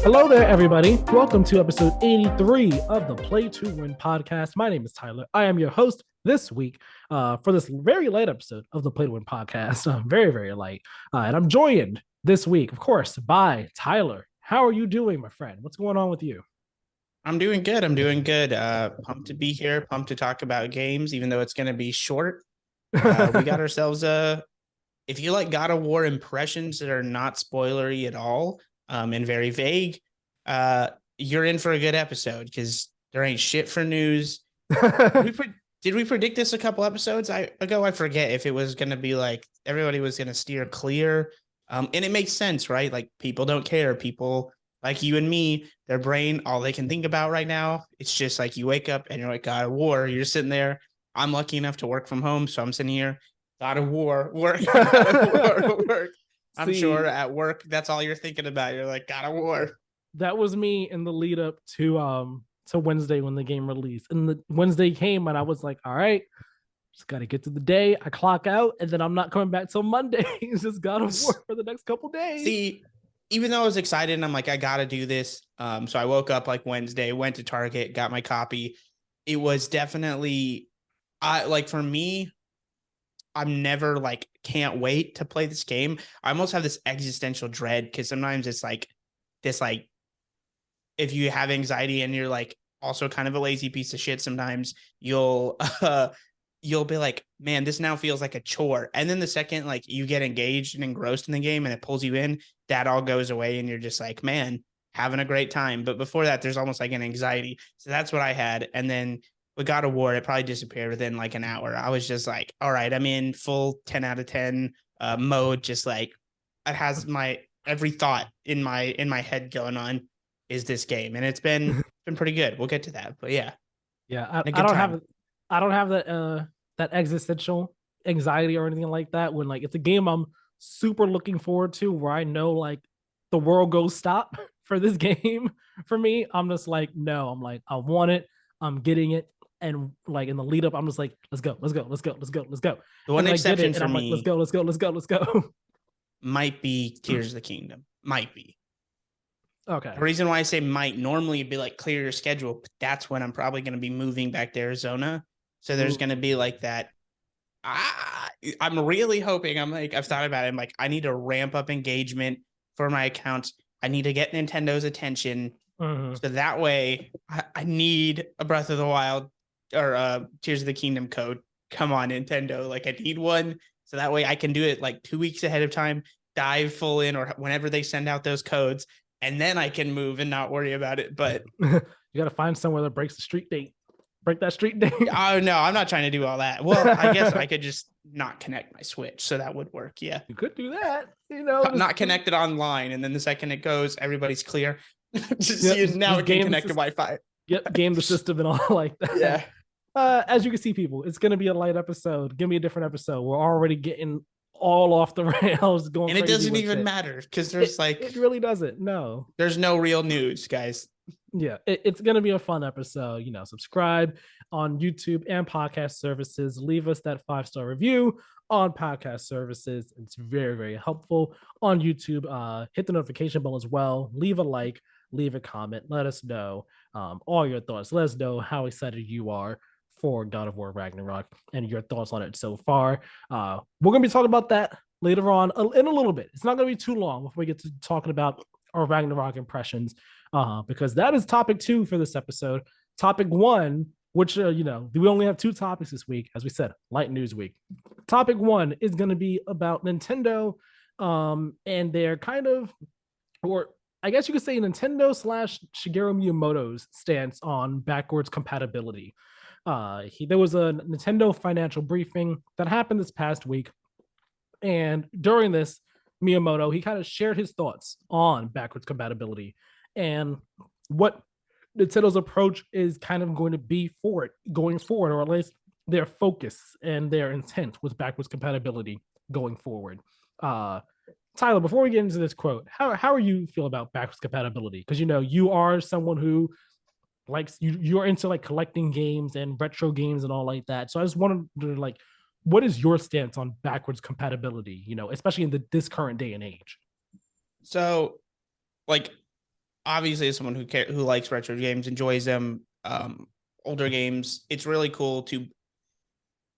Hello there, everybody. Welcome to episode 83 of the Play to Win podcast. My name is Tyler. I am your host this week for this very light episode of the Play to Win podcast. Very, very light. And I'm joined this week, of course, by Tyler. How are you doing, my friend? What's going on with you? I'm doing good. Pumped to be here. Pumped to talk about games, even though it's going to be short. We got ourselves if you like God of War impressions that are not spoilery at all, and very vague, you're in for a good episode because there ain't shit for news. Did we predict this a couple episodes ago? I forget if it was going to be like everybody was going to steer clear. And it makes sense, right? Like people don't care. People like you and me, their brain, all they can think about right now, it's just like you wake up and you're like, God of War. You're sitting there. I'm lucky enough to work from home, so I'm sitting here. God of War, work. God of War, work. I'm sure at work, that's all you're thinking about. You're like, God of War. That was me in the lead up to Wednesday when the game released. And the Wednesday came and I was like, all right, just got to get to the day. I clock out and then I'm not coming back till Monday. It's just God of War for the next couple days. See, even though I was excited and I'm like, I got to do this. So I woke up like Wednesday, went to Target, got my copy. It was definitely, for me, I'm never like, can't wait to play this game. I almost have this existential dread because sometimes it's like this, like, if you have anxiety and you're like also kind of a lazy piece of shit, sometimes you'll be like, man, this now feels like a chore. And then the second like you get engaged and engrossed in the game and it pulls you in, that all goes away and you're just like, man, having a great time. But before that, there's almost like an anxiety. So that's what I had. And then with God of War, it probably disappeared within like an hour. I was just like, all right, I'm in full 10 out of 10 mode. Just like it has my every thought in my head going on is this game. And it's been pretty good. We'll get to that. But yeah. Yeah. I don't have that existential anxiety or anything like that when like it's a game I'm super looking forward to where I know like the world goes stop for this game. For me, I'm just like, no, I'm like, I want it, I'm getting it. And like in the lead up, I'm just like, let's go. The one and exception for I'm me, like, let's go. might be Tears of the Kingdom. Might be. Okay. The reason why I say might, normally it'd be like clear your schedule, but that's when I'm probably going to be moving back to Arizona. So there's going to be like that. I'm really hoping, I've thought about it. I'm like, I need to ramp up engagement for my accounts. I need to get Nintendo's attention. Mm-hmm. So that way I need a Breath of the Wild or Tears of the Kingdom code. Come on, Nintendo. Like I need one. So that way I can do it like 2 weeks ahead of time, dive full in or whenever they send out those codes. And then I can move and not worry about it. But you got to find somewhere that breaks the street date. Break that street date. Oh, no, I'm not trying to do all that. Well, I guess I could just not connect my Switch. So that would work. Yeah. You could do that. You know, not connected online. And then the second it goes, everybody's clear. Now it can connect to Wi-Fi. Yep. Game the system and all like that. Yeah. As you can see, people, it's going to be a light episode. Give me a different episode. We're already getting all off the rails going, and it doesn't even matter because there's it really doesn't. No, there's no real news, guys. Yeah, it's gonna be a fun episode. You know, subscribe on YouTube and podcast services. Leave us that 5-star review on podcast services. It's very, very helpful. On YouTube, hit the notification bell as well. Leave a like, leave a comment. Let us know all your thoughts. Let us know how excited you are for God of War Ragnarok and your thoughts on it so far. We're going to be talking about that later on in a little bit. It's not going to be too long before we get to talking about our Ragnarok impressions, because that is topic 2 for this episode. Topic 1, which, we only have 2 topics this week, as we said, light news week. Topic 1 is going to be about Nintendo and their kind of, or I guess you could say Nintendo / Shigeru Miyamoto's stance on backwards compatibility. There was a Nintendo financial briefing that happened this past week. And during this, Miyamoto, he kind of shared his thoughts on backwards compatibility and what Nintendo's approach is kind of going to be for it going forward, or at least their focus and their intent with backwards compatibility going forward. Tyler, before we get into this quote, how are you feel about backwards compatibility? Because you are someone who likes you're into like collecting games and retro games and all like that. So I just wanted to like, what is your stance on backwards compatibility? Especially in this current day and age. So, like, obviously as someone who likes retro games, enjoys them, older games, it's really cool to.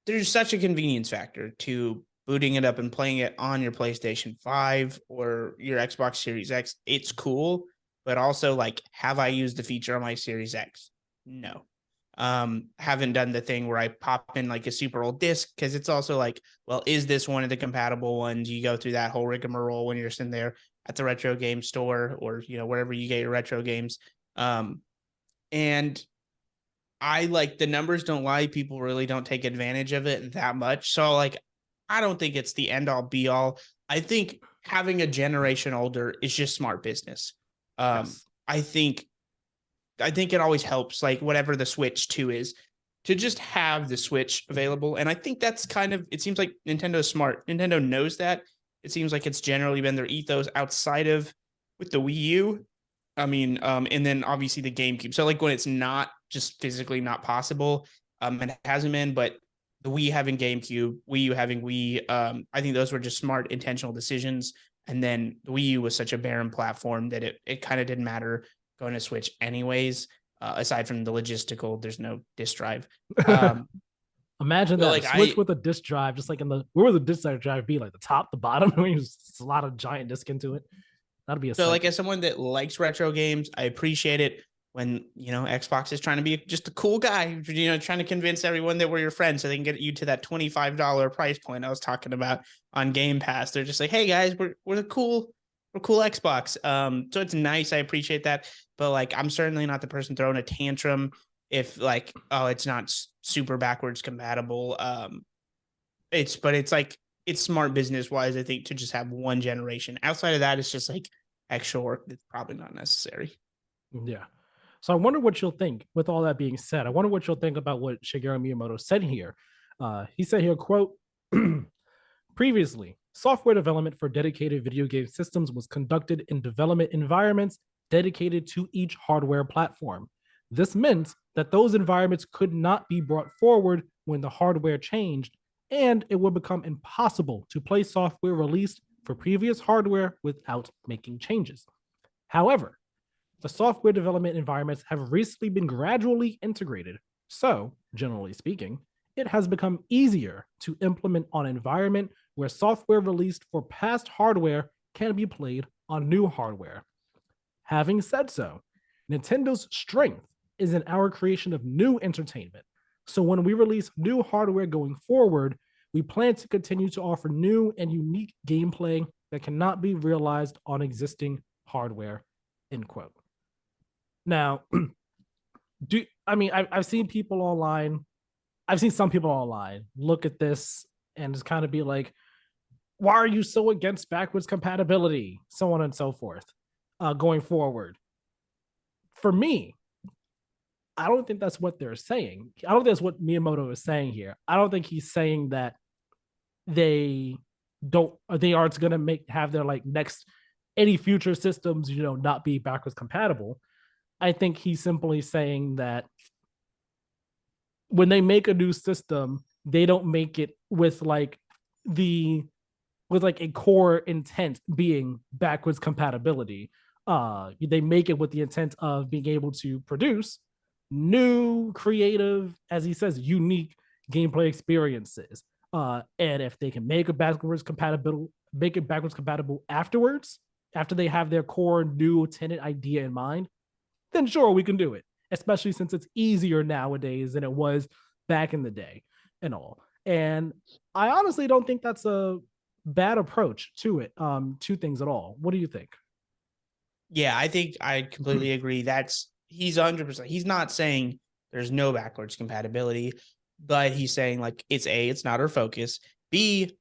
There's such a convenience factor to booting it up and playing it on your PlayStation 5 or your Xbox Series X. It's cool, but also like, have I used the feature on my Series X? No. Haven't done the thing where I pop in like a super old disc, because it's also like, well, is this one of the compatible ones? You go through that whole rigmarole when you're sitting there at the retro game store, or wherever you get your retro games. And I like, the numbers don't lie. People really don't take advantage of it that much. So like, I don't think it's the end all be all. I think having a generation older is just smart business. Yes. I think it always helps, like whatever the Switch 2 is, to just have the Switch available. And I think that's kind of, it seems like Nintendo's smart. Nintendo knows that. It seems like it's generally been their ethos outside of with the Wii U. I mean, and then obviously the GameCube. So like when it's not just physically not possible, it hasn't been, but the Wii having GameCube, Wii U having Wii, I think those were just smart, intentional decisions. And then the Wii U was such a barren platform that it kind of didn't matter going to Switch anyways. Aside from the logistical, there's no disk drive. Imagine But that, a like Switch with a disk drive, just like in the where would the disk drive be? Like the top, the bottom? I mean, there's a lot of giant disk into it. That'd be a So sight. like, as someone that likes retro games, I appreciate it when, Xbox is trying to be just a cool guy, trying to convince everyone that we're your friends so they can get you to that $25 price point I was talking about on Game Pass. They're just like, hey guys, we're cool. We're cool Xbox. So it's nice. I appreciate that. But like, I'm certainly not the person throwing a tantrum if like, oh, it's not super backwards compatible. It's like, it's smart business wise, I think, to just have one generation. Outside of that, it's just like extra work that's probably not necessary. Yeah. So I wonder what you'll think with all that being said. I wonder what you'll think about what Shigeru Miyamoto said here. He said here, quote, previously, software development for dedicated video game systems was conducted in development environments dedicated to each hardware platform. This meant that those environments could not be brought forward when the hardware changed, and it would become impossible to play software released for previous hardware without making changes. However, the software development environments have recently been gradually integrated. So, generally speaking, it has become easier to implement on an environment where software released for past hardware can be played on new hardware. Having said so, Nintendo's strength is in our creation of new entertainment. So when we release new hardware going forward, we plan to continue to offer new and unique gameplay that cannot be realized on existing hardware. End quote. Now, I've seen people online. I've seen some people online look at this and just kind of be like, "Why are you so against backwards compatibility?" So on and so forth, going forward. For me, I don't think that's what they're saying. I don't think that's what Miyamoto is saying here. I don't think he's saying that they they aren't going to have their like next any future systems, not be backwards compatible. I think he's simply saying that when they make a new system, they don't make it with the with like a core intent being backwards compatibility. They make it with the intent of being able to produce new, creative, as he says, unique gameplay experiences. And if they can make it backwards compatible afterwards, after they have their core new tenant idea in mind, then sure, we can do it, especially since it's easier nowadays than it was back in the day and all. And I honestly don't think that's a bad approach to it, to things at all. What do you think? Yeah, I think I completely agree. He's 100%. He's not saying there's no backwards compatibility, but he's saying like, it's not our focus. B,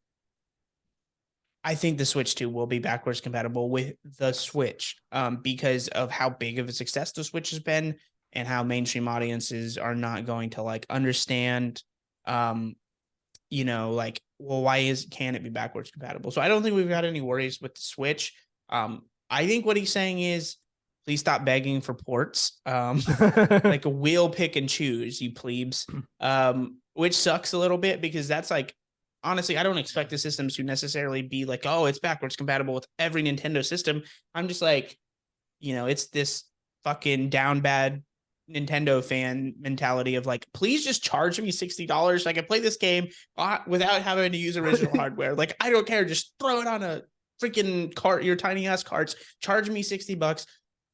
I think the Switch 2 will be backwards compatible with the Switch, because of how big of a success the Switch has been and how mainstream audiences are not going to like understand, like, well, why can it be backwards compatible? So I don't think we've got any worries with the Switch. I think what he's saying is, please stop begging for ports. Like, we'll pick and choose, you plebes. Which sucks a little bit, because that's like, honestly, I don't expect the systems to necessarily be like, oh, it's backwards compatible with every Nintendo system. I'm just like, It's this fucking down bad Nintendo fan mentality of like, please just charge me $60 so I can play this game without having to use original hardware. Like, I don't care. Just throw it on a freaking cart, your tiny ass carts. Charge me $60.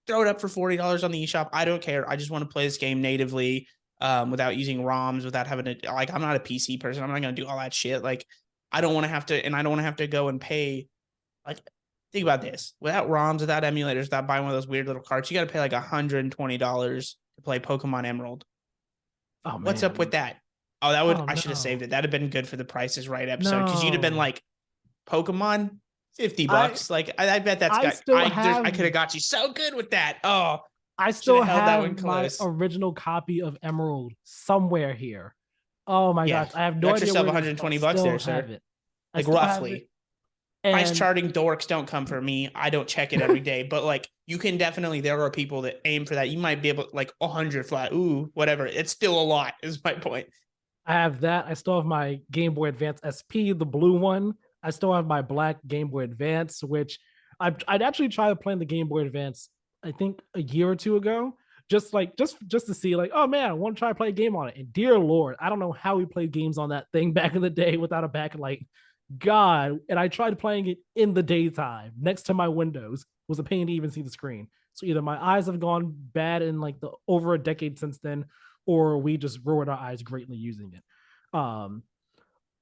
Throw it up for $40 on the eShop. I don't care. I just want to play this game natively, without using ROMs, without having to, like, I'm not a PC person. I'm not going to do all that shit. Like, I don't want to have to, and I don't want to have to go and pay. Like, think about this. Without ROMs, without emulators, without buying one of those weird little carts, you got to pay like $120 to play Pokemon Emerald. Oh What's up with man. that? Oh, Oh I should have saved no. it. That'd have been good for the Price is Right episode, because you'd have been No. like, Pokemon, I $50. Like, I bet that's I got, still I have could have got you so good with that. Oh, I should still have held that one have my close. original copy of Emerald somewhere here. Oh my Yeah. gosh, I have You no got idea yourself where it is, but I $120 still there, have sir. it. I Like, still have it. roughly. Price And charting dorks don't come for me. I don't check it every day, but like, you can definitely, there are people that aim for that. You might be able, like, 100 flat. Ooh, whatever. It's still a lot, is my point. I have that. I still have my Game Boy Advance SP, the blue one. I still have my black Game Boy Advance, which I'd actually tried playing the Game Boy Advance, I think a year or two ago, just to see, like, oh man, I want to try to play a game on it. And dear Lord, I don't know how we played games on that thing back in the day without a backlight. God, and I tried playing it in the daytime next to my windows. It was a pain to even see the screen. So either my eyes have gone bad in like the over a decade since then, or we just ruined our eyes greatly using it.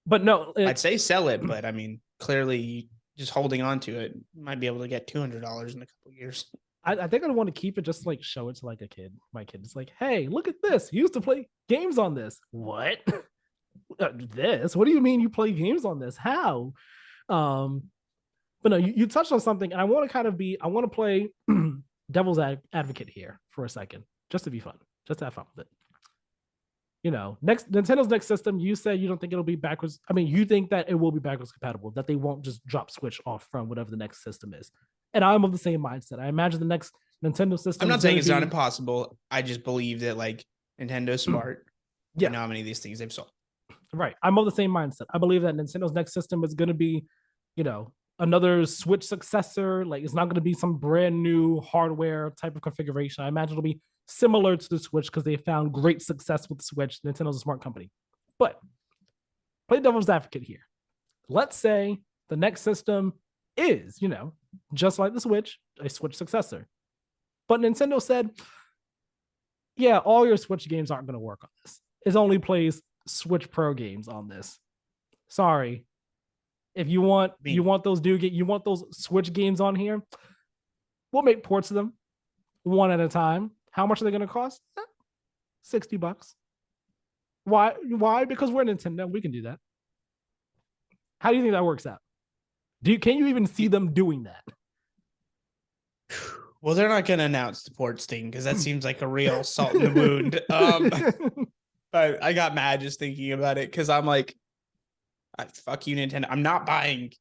But no, I'd say sell it, but I mean, clearly just holding on to it, you might be able to get $200 in a couple of years. I think I want to keep it, just like show it to like a kid. My kid is like, hey, look at this. You used to play games on this. What? This? What do you mean you play games on this? How? Um, but no, you touched on something, and I want to I want to play devil's advocate here for a second, just to be fun, just to have fun with it. Next Nintendo's next system, you said you don't think it'll be backwards. I mean, you think that it will be backwards compatible, that they won't just drop Switch off from whatever the next system is. And I'm of the same mindset. I imagine the next Nintendo I'm system is not saying going to it's not be, impossible. I just believe that, like, Nintendo's smart. They yeah, know how many of these things they've sold. right. I'm of the same mindset. I believe that Nintendo's next system is going to be, another Switch successor. Like, it's not going to be some brand new hardware type of configuration. I imagine it'll be similar to the Switch because they found great success with the Switch. Nintendo's a smart company. But play devil's advocate here. Let's say the next system is, just like the Switch, a Switch successor. But Nintendo said, yeah, all your Switch games aren't going to work on this. It only plays Switch Pro games on this. Sorry. If you want, you want those Switch games on here, we'll make ports of them one at a time. How much are they going to cost? $60. Why? Why? Because we're Nintendo. We can do that. How do you think that works out? Can you even see them doing that? Well, they're not going to announce the ports thing because that seems like a real salt in the wound. But I got mad just thinking about it because I'm like, fuck you, Nintendo. I'm not buying.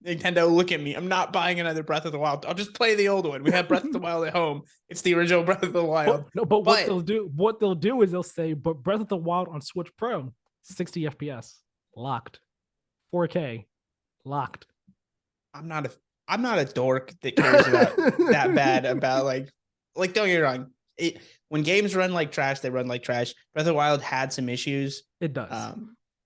Nintendo, look at me. I'm not buying another Breath of the Wild. I'll just play the old one. We have Breath of the Wild at home. It's the original Breath of the Wild. But what they'll do is they'll say, but Breath of the Wild on Switch Pro, 60 FPS, locked, 4K, locked. I'm not a dork that cares about that bad about like don't get me wrong. When games run like trash, they run like trash. Breath of the Wild had some issues. It does.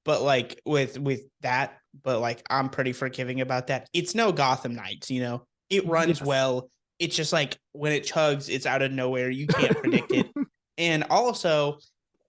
But like with that, but like I'm pretty forgiving about that. It's no Gotham Knights, It runs well. It's just like when it chugs, it's out of nowhere. You can't predict it. And also,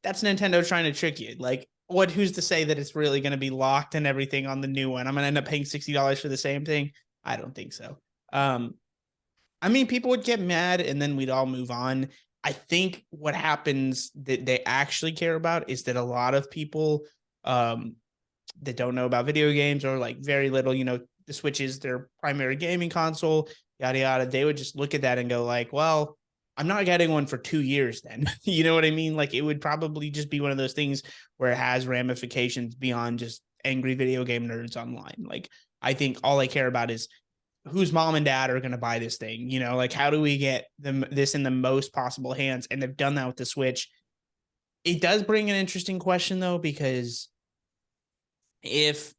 that's Nintendo trying to trick you. Like, who's to say that it's really going to be locked and everything on the new one? I'm going to end up paying $60 for the same thing. I don't think so. I mean, people would get mad and then we'd all move on. I think what happens that they actually care about is that a lot of people that don't know about video games or like very little, the Switch is their primary gaming console, yada, yada. They would just look at that and go like, well, I'm not getting one for 2 years then. You know what I mean? Like, it would probably just be one of those things where it has ramifications beyond just angry video game nerds online. Like, I think all I care about is whose mom and dad are going to buy this thing. Like, how do we get this in the most possible hands? And they've done that with the Switch. It does bring an interesting question though, because if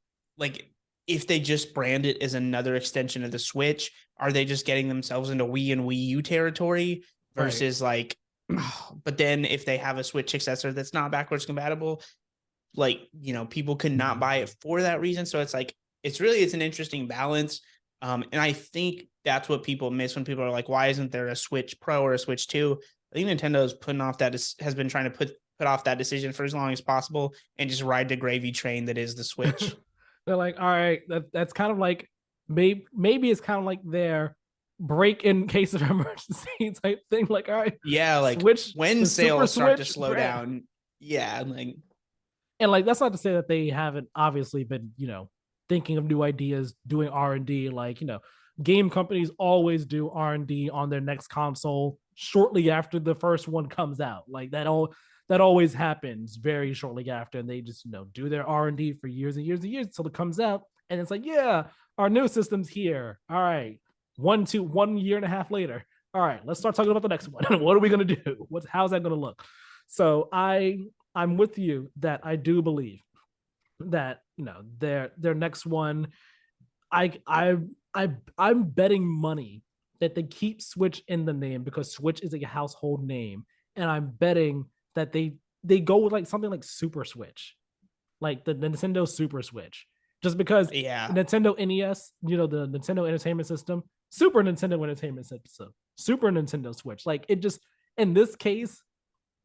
if they just brand it as another extension of the Switch, are they just getting themselves into Wii and Wii U territory Right. versus like, but then if they have a Switch successor that's not backwards compatible, like, people could not buy it for that reason. So it's like, it's an interesting balance. And I think that's what people miss when people are like, why isn't there a Switch Pro or a Switch 2? I think Nintendo's putting off has been trying to put off that decision for as long as possible and just ride the gravy train that is the Switch. They're like, all right, that's kind of like maybe it's kind of like their break in case of emergency type thing. Like, all right, Yeah, like Switch, when the Super sales start to Switch, slow down. Yeah, like and like that's not to say that they haven't obviously been thinking of new ideas, doing R&D. Like game companies always do R&D on their next console shortly after the first one comes out. Like that always happens very shortly after, and they just do their R&D for years and years and years until it comes out, and it's like, yeah, our new system's here. All right, 1 year and a half later. All right, let's start talking about the next one. What are we gonna do? How's that gonna look? So I'm with you that I do believe that their next one. I I I'm betting money that they keep Switch in the name because Switch is a household name, and I'm betting that they go with like something like Super Switch, like the Nintendo Super Switch, just because yeah. Nintendo NES, the Nintendo Entertainment System, Super Nintendo Entertainment System, Super Nintendo Switch, like it just in this case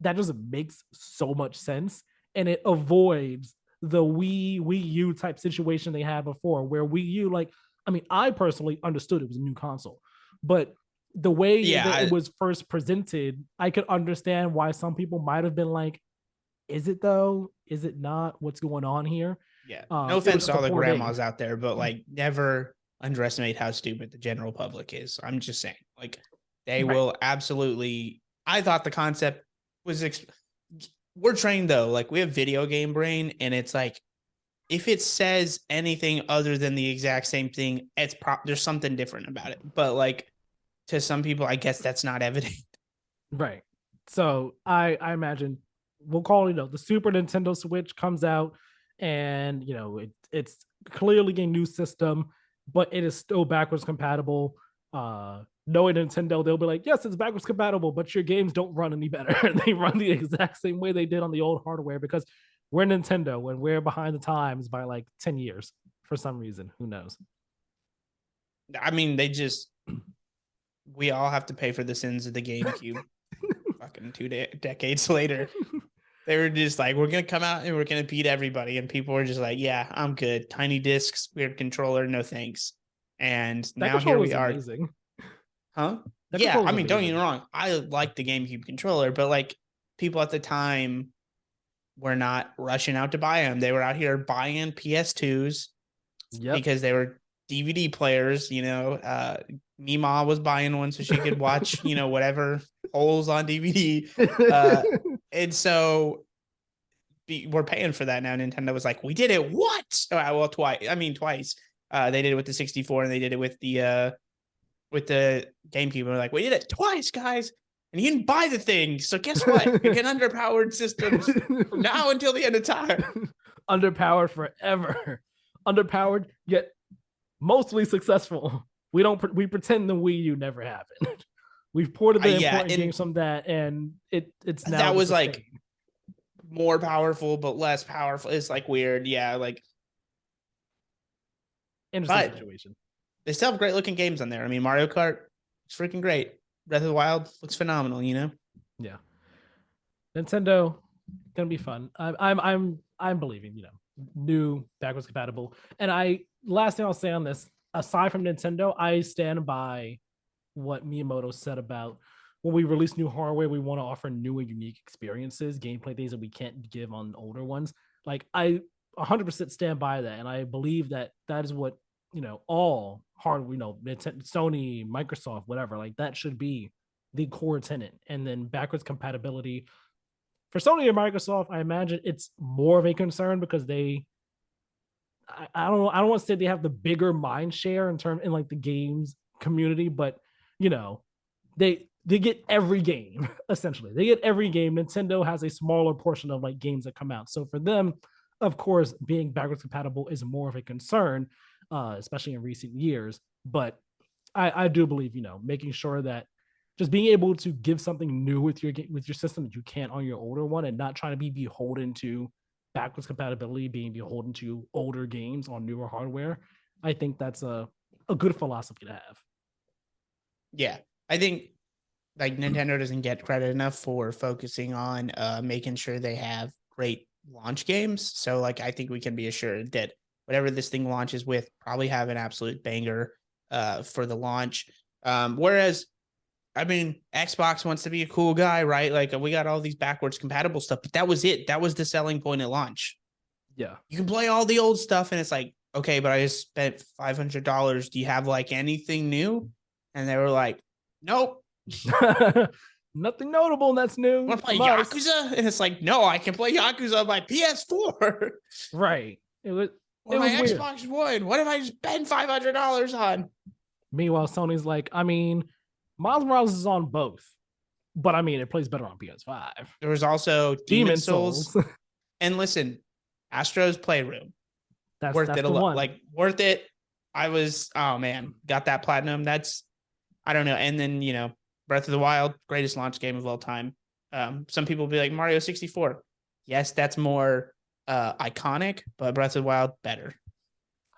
that just makes so much sense, and it avoids the Wii U type situation they had before, where Wii U, like, I mean, I personally understood it was a new console, but the way Yeah, that it was first presented, I could understand why some people might have been like, "Is it though? Is it not? What's going on here?" yeah. No It was offense just to a all the poor name, grandmas out there, but like never underestimate how stupid the general public is. I'm just saying, like they right? will absolutely. I thought the concept was. We're trained though, like we have video game brain, and it's like if it says anything other than the exact same thing, there's something different about it. But like to some people, I guess that's not evident. Right. So I imagine we'll call the Super Nintendo Switch comes out, and it's clearly a new system, but it is still backwards compatible. Knowing Nintendo, they'll be like, yes, it's backwards compatible, but your games don't run any better. They run the exact same way they did on the old hardware because we're Nintendo and we're behind the times by like 10 years for some reason. Who knows? I mean, we all have to pay for the sins of the GameCube. Fucking decades later, they were just like, we're gonna come out and we're gonna beat everybody, and people were just like, yeah, I'm good. Tiny discs, weird controller, no thanks. And That now here controller we is are. amazing. Huh? That Yeah, controller I is mean, don't get me amazing. wrong, I like the GameCube controller, but like people at the time were not rushing out to buy them. They were out here buying PS2s Yep. because they were DVD players. Mima was buying one so she could watch, whatever holes on DVD. And so we're paying for that now. Nintendo was like, we did it. What? Well, twice. I mean, twice. They did it with the 64 and they did it with the GameCube. And we're like, we did it twice, guys. And you didn't buy the thing. So guess what? You're getting underpowered systems from now until the end of time. Underpowered forever. Underpowered yet mostly successful. We pretend the Wii U never happened. We've ported the Yeah, important and games from that, and it's now that just was a like thing. more powerful but less powerful. It's like weird. Yeah, like Interesting but situation. they still have great looking games on there. I mean, Mario Kart, it's freaking great. Breath of the Wild looks phenomenal. Yeah, Nintendo gonna be fun. I'm believing new backwards compatible. And I last thing I'll say on this, aside from Nintendo, I stand by what Miyamoto said about when we release new hardware, we want to offer new and unique experiences, gameplay things that we can't give on older ones. Like I 100% stand by that, and I believe that that is what all hardware, Sony, Microsoft, whatever, like that should be the core tenant. And then backwards compatibility for Sony and Microsoft, I imagine it's more of a concern because I don't want to say they have the bigger mind share in like the games community, but you know, they get every game essentially. They get every game. Nintendo has a smaller portion of like games that come out. So for them, of course, being backwards compatible is more of a concern. especially in recent years. But I do believe, making sure that just being able to give something new with your system that you can't on your older one, and not trying to be beholden to backwards compatibility, being beholden to older games on newer hardware. I think that's a good philosophy to have. Yeah. I think like Nintendo doesn't get credit enough for focusing on making sure they have great launch games. So like I think we can be assured that whatever this thing launches with probably have an absolute banger for the launch. Whereas I mean, Xbox wants to be a cool guy, right? Like we got all these backwards compatible stuff, but that was it. That was the selling point at launch. Yeah. You can play all the old stuff, and it's like, okay, but I just spent $500. Do you have like anything new? And they were like, nope. Nothing notable that's new. Want to play from us. Yakuza? And it's like, no, I can play Yakuza on my PS4 Right. or my Xbox One. What if I spend $500 on? Meanwhile, Sony's like, I mean, Miles Morales is on both, but I mean, it plays better on PS5. There was also Demon Souls. And listen, Astro's Playroom. Worth That's it a the lot. one. Like, worth it. Oh man, got that platinum. That's, I don't know. And then, Breath of the Wild, greatest launch game of all time. Some people will be like Mario 64. Yes, that's more iconic, but Breath of the Wild, better.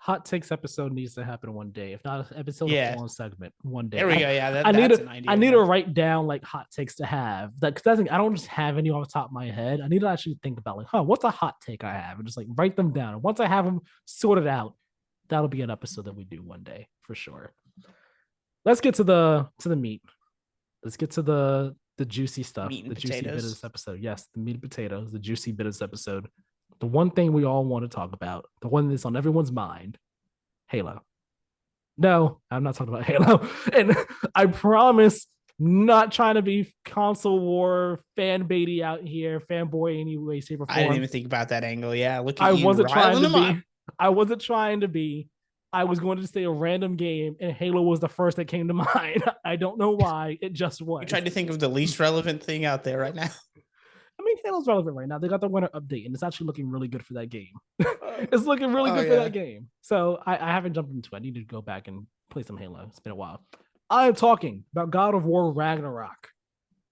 Hot takes episode needs to happen one day. If not an episode, a full-on segment one day. There we go. Yeah, that's an idea. I need to write down like hot takes to have. Because I think I don't just have any off the top of my head. I need to actually think about like, what's a hot take I have, and just like write them down. And once I have them sorted out, that'll be an episode that we do one day for sure. Let's get to the meat. Let's get to the juicy stuff, the juicy bit of this episode. Yes, the meat and potatoes, the juicy bit of this episode. The one thing we all want to talk about, the one that's on everyone's mind, Halo. No, I'm not talking about Halo. And I promise, not trying to be console war fan baity out here, fanboy any way, shape, or form. I didn't even think about that angle. Yeah, look at I you. wasn't trying to be. I wasn't trying to be. I was going to say a random game, and Halo was the first that came to mind. I don't know why. It just was. You tried to think of the least relevant thing out there right now. I mean, Halo's relevant right now. They got the winter update, and it's actually looking really good for that game. It's looking really good for that game. So I haven't jumped into it. I need to go back and play some Halo. It's been a while. I am talking about God of War Ragnarok.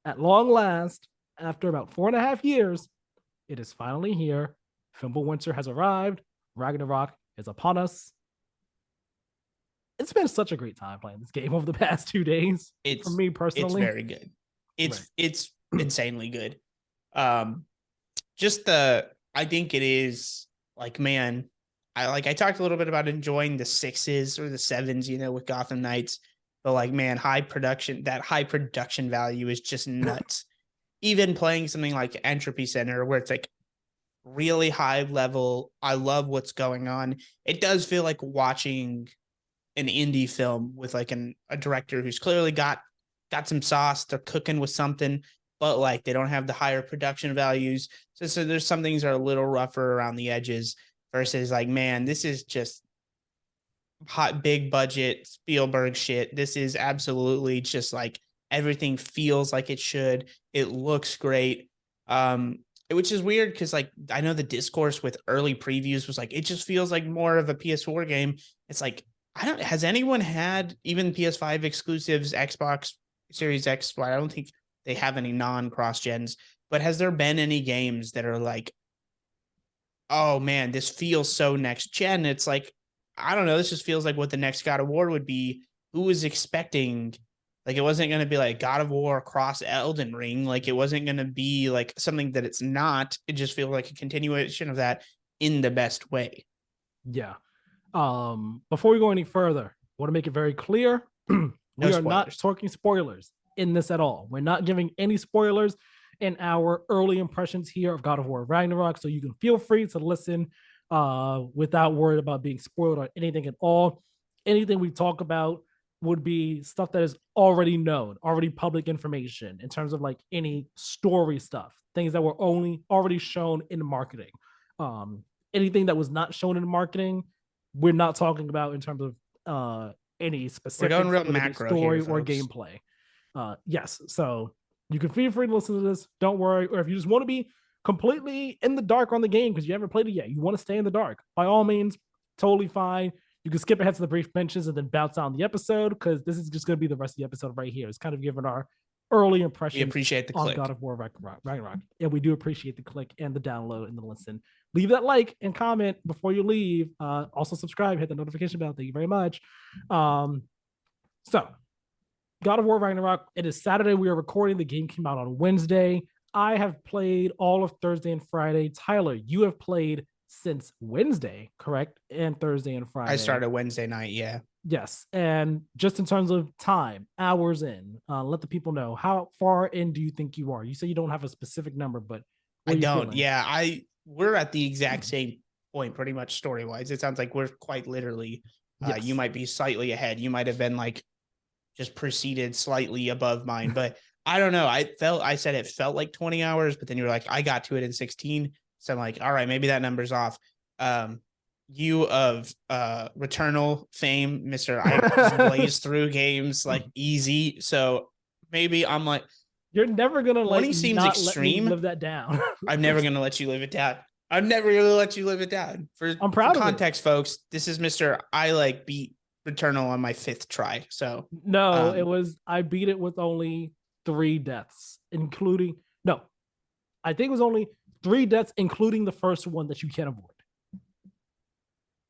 At long last, after about 4.5 years, it is finally here. Fimbulwinter has arrived. Ragnarok is upon us. It's been such a great time playing this game over the past 2 days. For me personally, it's very good. It's insanely good. I think it is like, man, I talked a little bit about enjoying the 6s or the 7s, with Gotham Knights, but like, man, high production value is just nuts. Even playing something like Entropy Center, where it's like really high level. I love what's going on. It does feel like watching an indie film with like a director who's clearly got some sauce. They're cooking with something, but like they don't have the higher production values. So there's some things that are a little rougher around the edges versus like, man, this is just hot, big budget Spielberg shit. This is absolutely just like everything feels like it should. It looks great. Which is weird because like I know the discourse with early previews was like, it just feels like more of a PS4 game. It's like, has anyone had even PS5 exclusives, Xbox Series X? I don't think they have any non-cross gens, but has there been any games that are like, oh man, this feels so next gen? It's like, I don't know. This just feels like what the next God of War would be. Who was expecting, like, it wasn't going to be like God of War cross Elden Ring. Like, it wasn't going to be like something that it's not. It just feels like a continuation of that in the best way. Yeah. Before we go any further, I want to make it very clear. We are not talking spoilers in this at all. We're not giving any spoilers in our early impressions here of God of War Ragnarok. So you can feel free to listen without worried about being spoiled or anything at all. Anything we talk about would be stuff that is already known, already public information in terms of like any story stuff, things that were already shown in marketing. Anything that was not shown in marketing, we're not talking about in terms of any specific story or gameplay. Yes, so you can feel free to listen to this. Don't worry. Or if you just want to be completely in the dark on the game because you haven't played it yet, you want to stay in the dark, by all means, totally fine. You can skip ahead to the brief mentions and then bounce on the episode, because this is just going to be the rest of the episode right here. It's kind of giving our early We impressions appreciate the on click. God of War Ragnarok. And we do appreciate the click and the download and the listen. Leave that like and comment before you leave. Also subscribe, hit the notification bell. Thank you very much. So God of War Ragnarok, it is Saturday. We are recording. The game came out on Wednesday. I have played all of Thursday and Friday. Tyler, you have played since Wednesday, correct? And Thursday and Friday. I started Wednesday night, yeah. Yes. And just in terms of time, hours in, let the people know, how far in do you think you are? You say you don't have a specific number, but I don't. Feeling? Yeah, we're at the exact same point, pretty much story wise. It sounds like we're quite literally. Yes. You might be slightly ahead. You might have been like just proceeded slightly above mine, but I don't know. I said it felt like 20 hours, but then you were like, I got to it in 16. So I'm like, all right, maybe that number's off. You of Returnal fame, Mr. I blaze through games like easy. So maybe I'm like, you're never gonna like seems not extreme. Let me live that down. I'm never gonna let you live it down. I'm never gonna let you live it down. I'm proud for context, folks. This is Mr. I like beat Returnal on my 5th try. So no, I beat it with only 3 deaths, including I think it was only 3 deaths, including the first one that you can't avoid.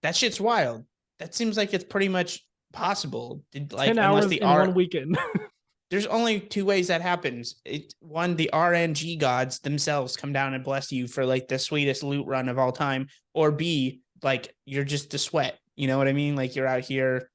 That shit's wild. That seems like it's pretty much possible. 10 hours in 1 weekend. There's only 2 ways that happens. One, the RNG gods themselves come down and bless you for like the sweetest loot run of all time. Or B, like you're just a sweat. You know what I mean? Like you're out here.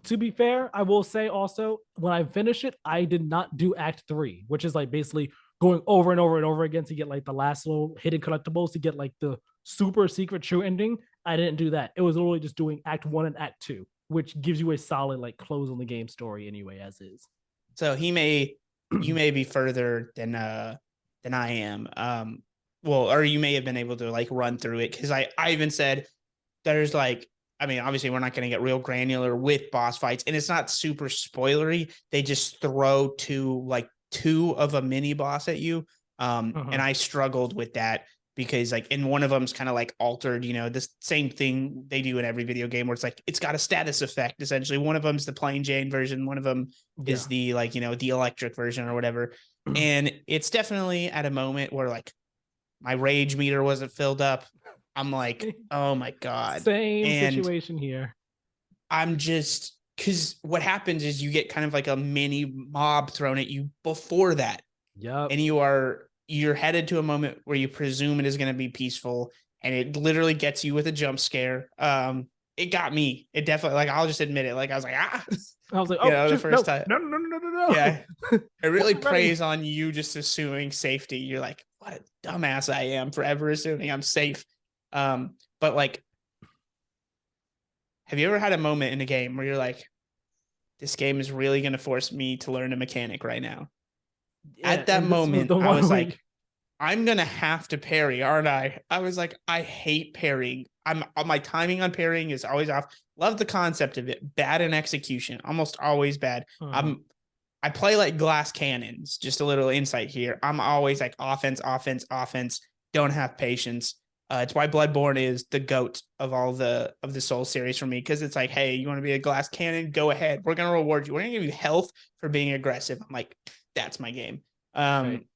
To be fair, I will say also, when I finish it, I did not do Act 3, which is like basically going over and over and over again to get like the last little hidden collectibles to get like the super secret true ending. I didn't do that. It was literally just doing Act 1 and Act 2, which gives you a solid like close on the game story anyway, as is. So you may be further than I am. Or you may have been able to like run through it, because I even said there's like, I mean, obviously we're not going to get real granular with boss fights, and it's not super spoilery. They just throw two of a mini boss at you. And I struggled with that because like in one of them's kind of like altered, the same thing they do in every video game where it's like, it's got a status effect. Essentially, one of them's the plain Jane version. One of them is the like, the electric version or whatever. And it's definitely at a moment where like my rage meter wasn't filled up. I'm like, oh my God. Same situation here. I'm just, because what happens is you get kind of like a mini mob thrown at you before that. Yep. And you're headed to a moment where you presume it is going to be peaceful, and it literally gets you with a jump scare. It got me. It definitely, like, I'll just admit it. Like, I was like, I was like, oh, the first time. No. Yeah. It really preys on you just assuming safety. You're like, what a dumbass I am for ever assuming I'm safe. But like, have you ever had a moment in a game where you're like, this game is really going to force me to learn a mechanic right now? Yeah, at that moment, I was like, I'm going to have to parry, aren't I? I was like, I hate parrying. My timing on parrying is always off. Love the concept of it. Bad in execution. Almost always bad. I play like glass cannons. Just a little insight here. I'm always like offense. Don't have patience. It's why Bloodborne is the GOAT of all the Soul series for me, because it's like, hey, you want to be a glass cannon? Go ahead. We're going to reward you. We're going to give you health for being aggressive. I'm like, that's my game. Right.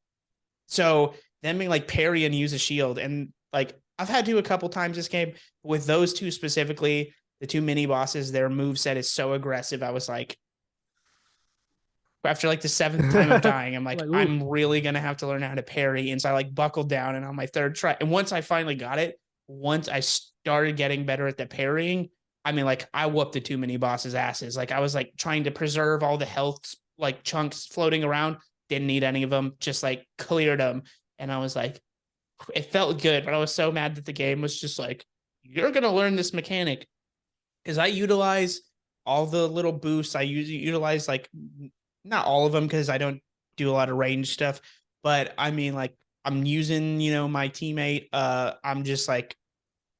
So then being like parry and use a shield, and like I've had to a couple times this game with those two specifically, the 2 mini bosses, their moveset is so aggressive. I was like, after like the 7th time of dying, I'm like, I'm really going to have to learn how to parry. And so I like buckled down, and on my 3rd try, and once I finally got it, once I started getting better at the parrying, I mean, like I whooped the 2 mini bosses' asses. Like I was like trying to preserve all the health like chunks floating around. Didn't need any of them, just like cleared them. And I was like, it felt good, but I was so mad that the game was just like, you're going to learn this mechanic. Because I utilize all the little boosts. I utilize like, not all of them, because I don't do a lot of range stuff, but I mean, like I'm using, my teammate. I'm just like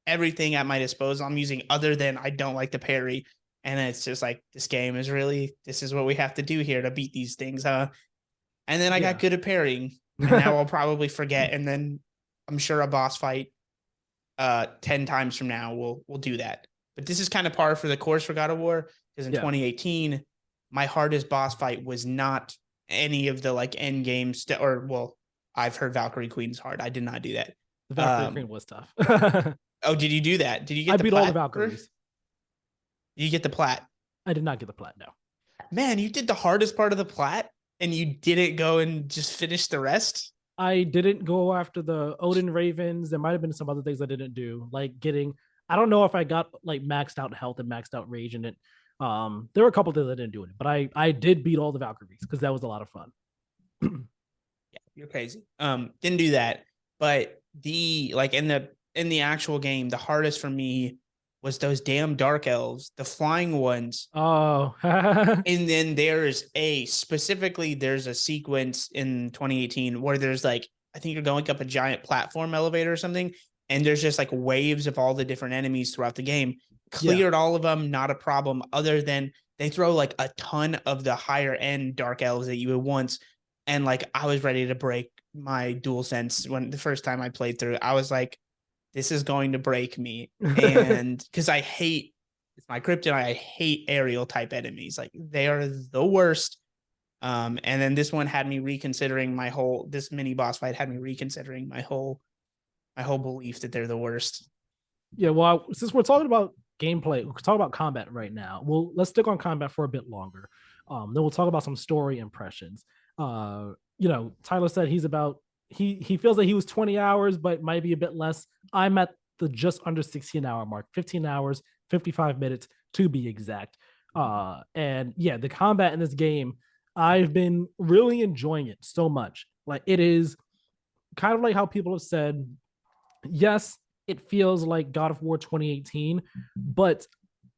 everything at my disposal I'm using, other than I don't like the parry. And it's just like, this game is really, this is what we have to do here to beat these things, huh? And then I got good at parrying, and now I'll probably forget. And then I'm sure a boss fight 10 times from now we'll do that. but this is kind of par for the course for God of War, because in Yeah. 2018, my hardest boss fight was not any of the like end game or well, I've heard Valkyrie Queen's hard. I did not do that. The Valkyrie Queen was tough. Oh, did you do that? Did you I get the beat all the plat first? Valkyries. Did you get the plat? I did not get the plat, no. Man, you did the hardest part of the plat and you didn't go and just finish the rest? I didn't go after the Odin Ravens. There might have been some other things I didn't do, like getting. I don't know if I got like maxed out health and maxed out rage in it. There were a couple things I didn't do in it, but I did beat all the Valkyries because that was a lot of fun. Yeah, you're crazy. Didn't do that, but the like in the actual game, the hardest for me was those damn dark elves, the flying ones. Oh, And then there's a sequence in 2018 where there's like, I think you're going up a giant platform elevator or something, and there's just like waves of all the different enemies throughout the game. Cleared all of them, not a problem, other than they throw like a ton of the higher end dark elves that you would once. And like, I was ready to break my dual sense when the first time I played through. I was like, this is going to break me. And because I hate, it's my kryptonite. I hate aerial type enemies. Like, they are the worst. And then this one had me reconsidering this mini boss fight had me reconsidering my whole belief that they're the worst. Yeah, well, since we're talking about gameplay, we'll talk about combat right now. Well, let's stick on combat for a bit longer. Then we'll talk about some story impressions. Tyler said he feels like he was 20 hours, but might be a bit less. I'm at the just under 16-hour mark, 15 hours, 55 minutes to be exact. And yeah, the combat in this game, I've been really enjoying it so much. Like, it is kind of like how people have said, yes, it feels like God of War 2018, but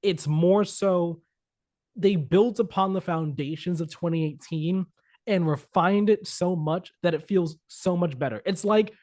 it's more so they built upon the foundations of 2018 and refined it so much that it feels so much better. It's like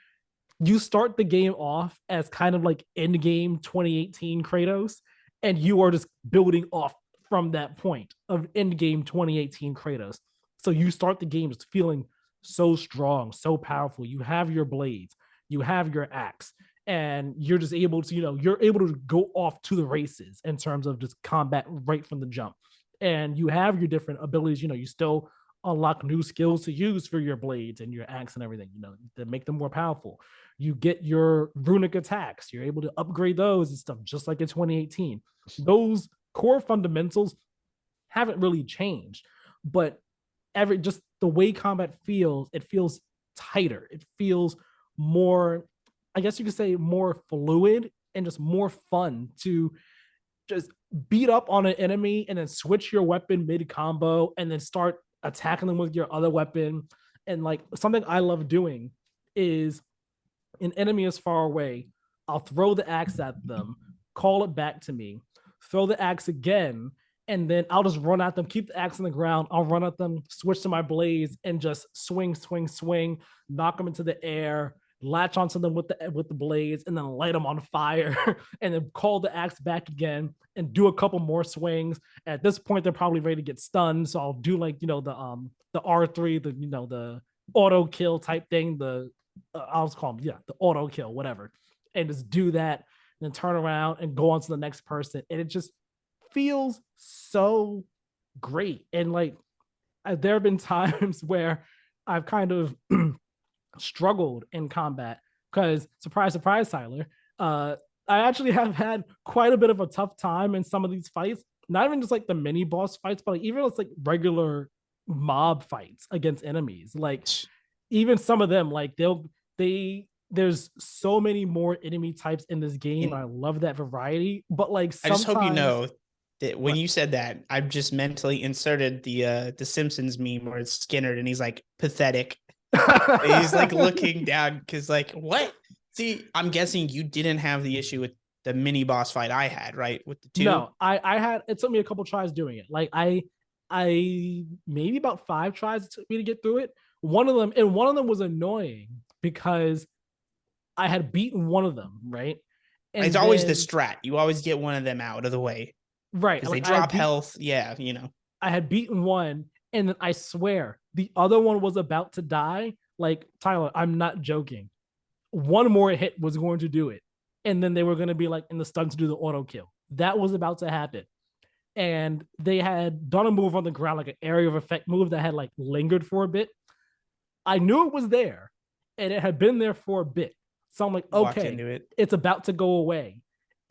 you start the game off as kind of like end game 2018 Kratos, and you are just building off from that point of end game 2018 Kratos. So you start the game just feeling so strong, so powerful. You have your blades, you have your axe, and you're just able to, you're able to go off to the races in terms of just combat right from the jump. And you have your different abilities, you still unlock new skills to use for your blades and your axe and everything, to make them more powerful. You get your runic attacks, you're able to upgrade those and stuff, just like in 2018. Those core fundamentals haven't really changed, but just the way combat feels, it feels tighter. It feels more, I guess you could say, more fluid and just more fun to just beat up on an enemy and then switch your weapon mid combo and then start attacking them with your other weapon. And like, something I love doing is an enemy is far away, I'll throw the axe at them, call it back to me, throw the axe again, and then I'll just run at them, keep the axe on the ground. I'll run at them, switch to my blades, and just swing, swing, swing, knock them into the air, latch onto them with the blades, and then light them on fire, and then call the axe back again and do a couple more swings. At this point, they're probably ready to get stunned, so I'll do like the R3, the auto kill type thing. I'll just call them the auto kill, whatever, and just do that, and then turn around and go on to the next person, and it just feels so great. And like, there have been times where I've kind of struggled in combat because, surprise, surprise, Tyler, I actually have had quite a bit of a tough time in some of these fights. Not even just like the mini boss fights, but like even it's like regular mob fights against enemies. Like, even some of them, like there's so many more enemy types in this game. I love that variety. But like, I just hope you know that when What? you said that, I've just mentally inserted the Simpsons meme where it's Skinner and he's like pathetic. He's like looking down because like, what? See, I'm guessing you didn't have the issue with the mini boss fight I had, right? With the two. No, I had, it took me a couple tries doing it. Like, I maybe about 5 tries it took me to get through it. One of them was annoying because I had beaten one of them, right? And it's always the strat. You always get one of them out of the way. Right. Because they drop health. Yeah, I had beaten one, and then I swear the other one was about to die. Like, Tyler, I'm not joking. One more hit was going to do it. And then they were going to be like in the stun to do the auto kill. that was about to happen. And they had done a move on the ground, like an area of effect move that had like lingered for a bit. I knew it was there and it had been there for a bit. So I'm like, Walked okay, into it. it's about to go away.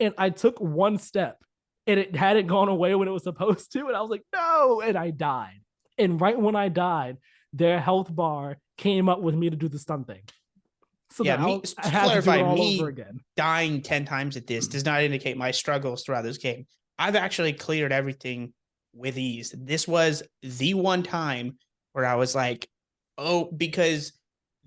And I took one step and it hadn't gone away when it was supposed to. And I was like, no. And I died. And right when I died, their health bar came up with me to do the stun thing. So Yeah, now me I to had to do it clarify, all over me again. dying 10 times at this does not indicate my struggles throughout this game. I've actually cleared everything with ease. This was the one time where I was like, oh, because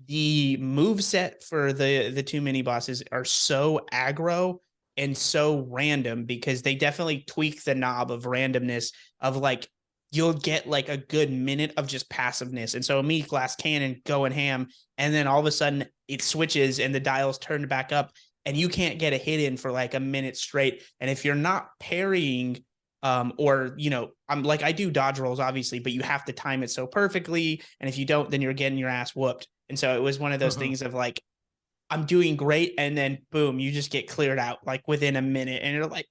the move set for the two mini bosses are so aggro and so random, because they definitely tweak the knob of randomness of like, you'll get like a good minute of just passiveness. And so me, glass cannon, going ham, and then all of a sudden it switches and the dials turned back up and you can't get a hit in for like a minute straight. And if you're not parrying, or I'm like, I do dodge rolls obviously, but you have to time it so perfectly, and if you don't, then you're getting your ass whooped. And so it was one of those things of like, I'm doing great, and then boom, you just get cleared out like within a minute, and you're like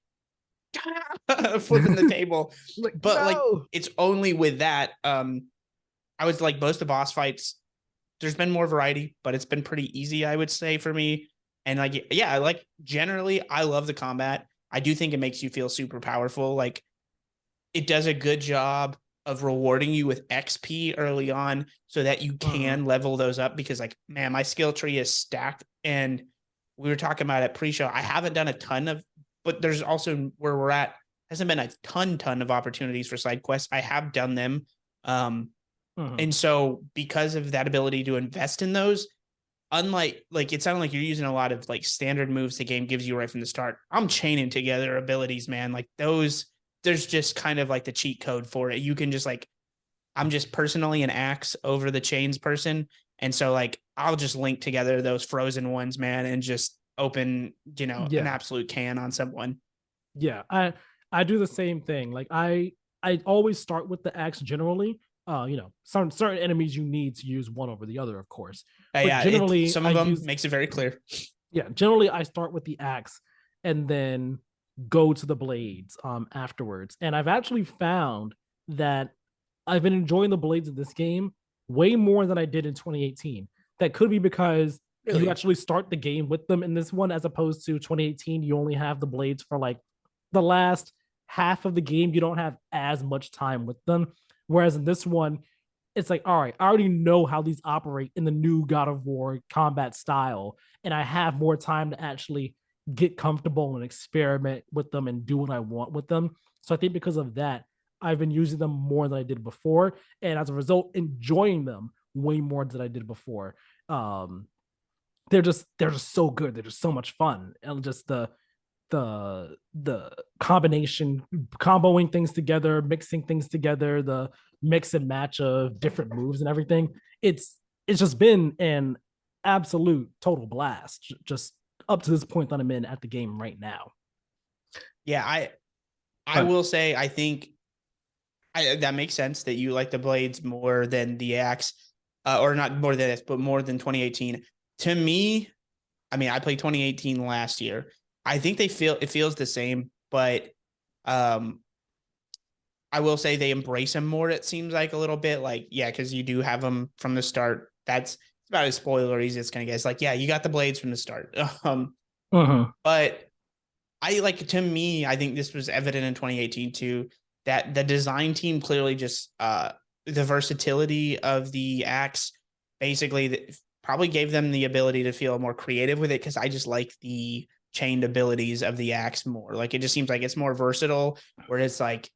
flipping the table. Like, But like, no. it's only with that. I was like, most of the boss fights, there's been more variety, but it's been pretty easy, I would say, for me. And like, yeah, like generally, I love the combat. I do think it makes you feel super powerful. Like, it does a good job of rewarding you with XP early on so that you can level those up, because like, man, my skill tree is stacked. And we were talking about it pre-show. I haven't done a ton of, but there's also where we're at, hasn't been a ton of opportunities for side quests. I have done them. And so because of that ability to invest in those, unlike, like, it sounded like you're using a lot of like standard moves the game gives you right from the start. I'm chaining together abilities, man. Like those, there's just kind of like the cheat code for it. You can just like, I'm just personally an axe over the chains person. And so like, I'll just link together those frozen ones, man, and just open, an Yeah. absolute can on someone. Yeah. I do the same thing. Like I always start with the axe generally. Certain enemies you need to use one over the other, of course. But Yeah, generally some I of them use makes it very clear. yeah, generally I start with the axe and then go to the blades afterwards. And I've actually found that I've been enjoying the blades of this game way more than I did in 2018. That could be because you Really? actually start the game with them in this one, as opposed to 2018 you only have the blades for like the last half of the game. You don't have as much time with them, whereas in this one it's like, all right, I already know how these operate in the new God of War combat style, and I have more time to actually get comfortable and experiment with them and do what I want with them. So I think because of that, I've been using them more than I did before, and as a result, enjoying them way more than I did before. Um, they're just so good. They're just so much fun, and just the combination, comboing things together, mixing things together, the mix and match of different moves and everything. It's just been an absolute total blast, just up to this point that I'm in at the game right now. Yeah, I But will say, I think that makes sense that you like the blades more than the axe, or not more than this, but more than 2018. To me, I mean, I played 2018 last year. I think it feels the same, but um, I will say they embrace them more. It seems like a little bit, like, yeah, because you do have them from the start. That's about as spoilery as it's gonna get. It's like, yeah, you got the blades from the start. uh-huh. But I like, to me, I think this was evident in 2018 too, that the design team clearly just the versatility of the axe basically probably gave them the ability to feel more creative with it, because I just like the chained abilities of the axe more. Like, it just seems like it's more versatile, where it's like,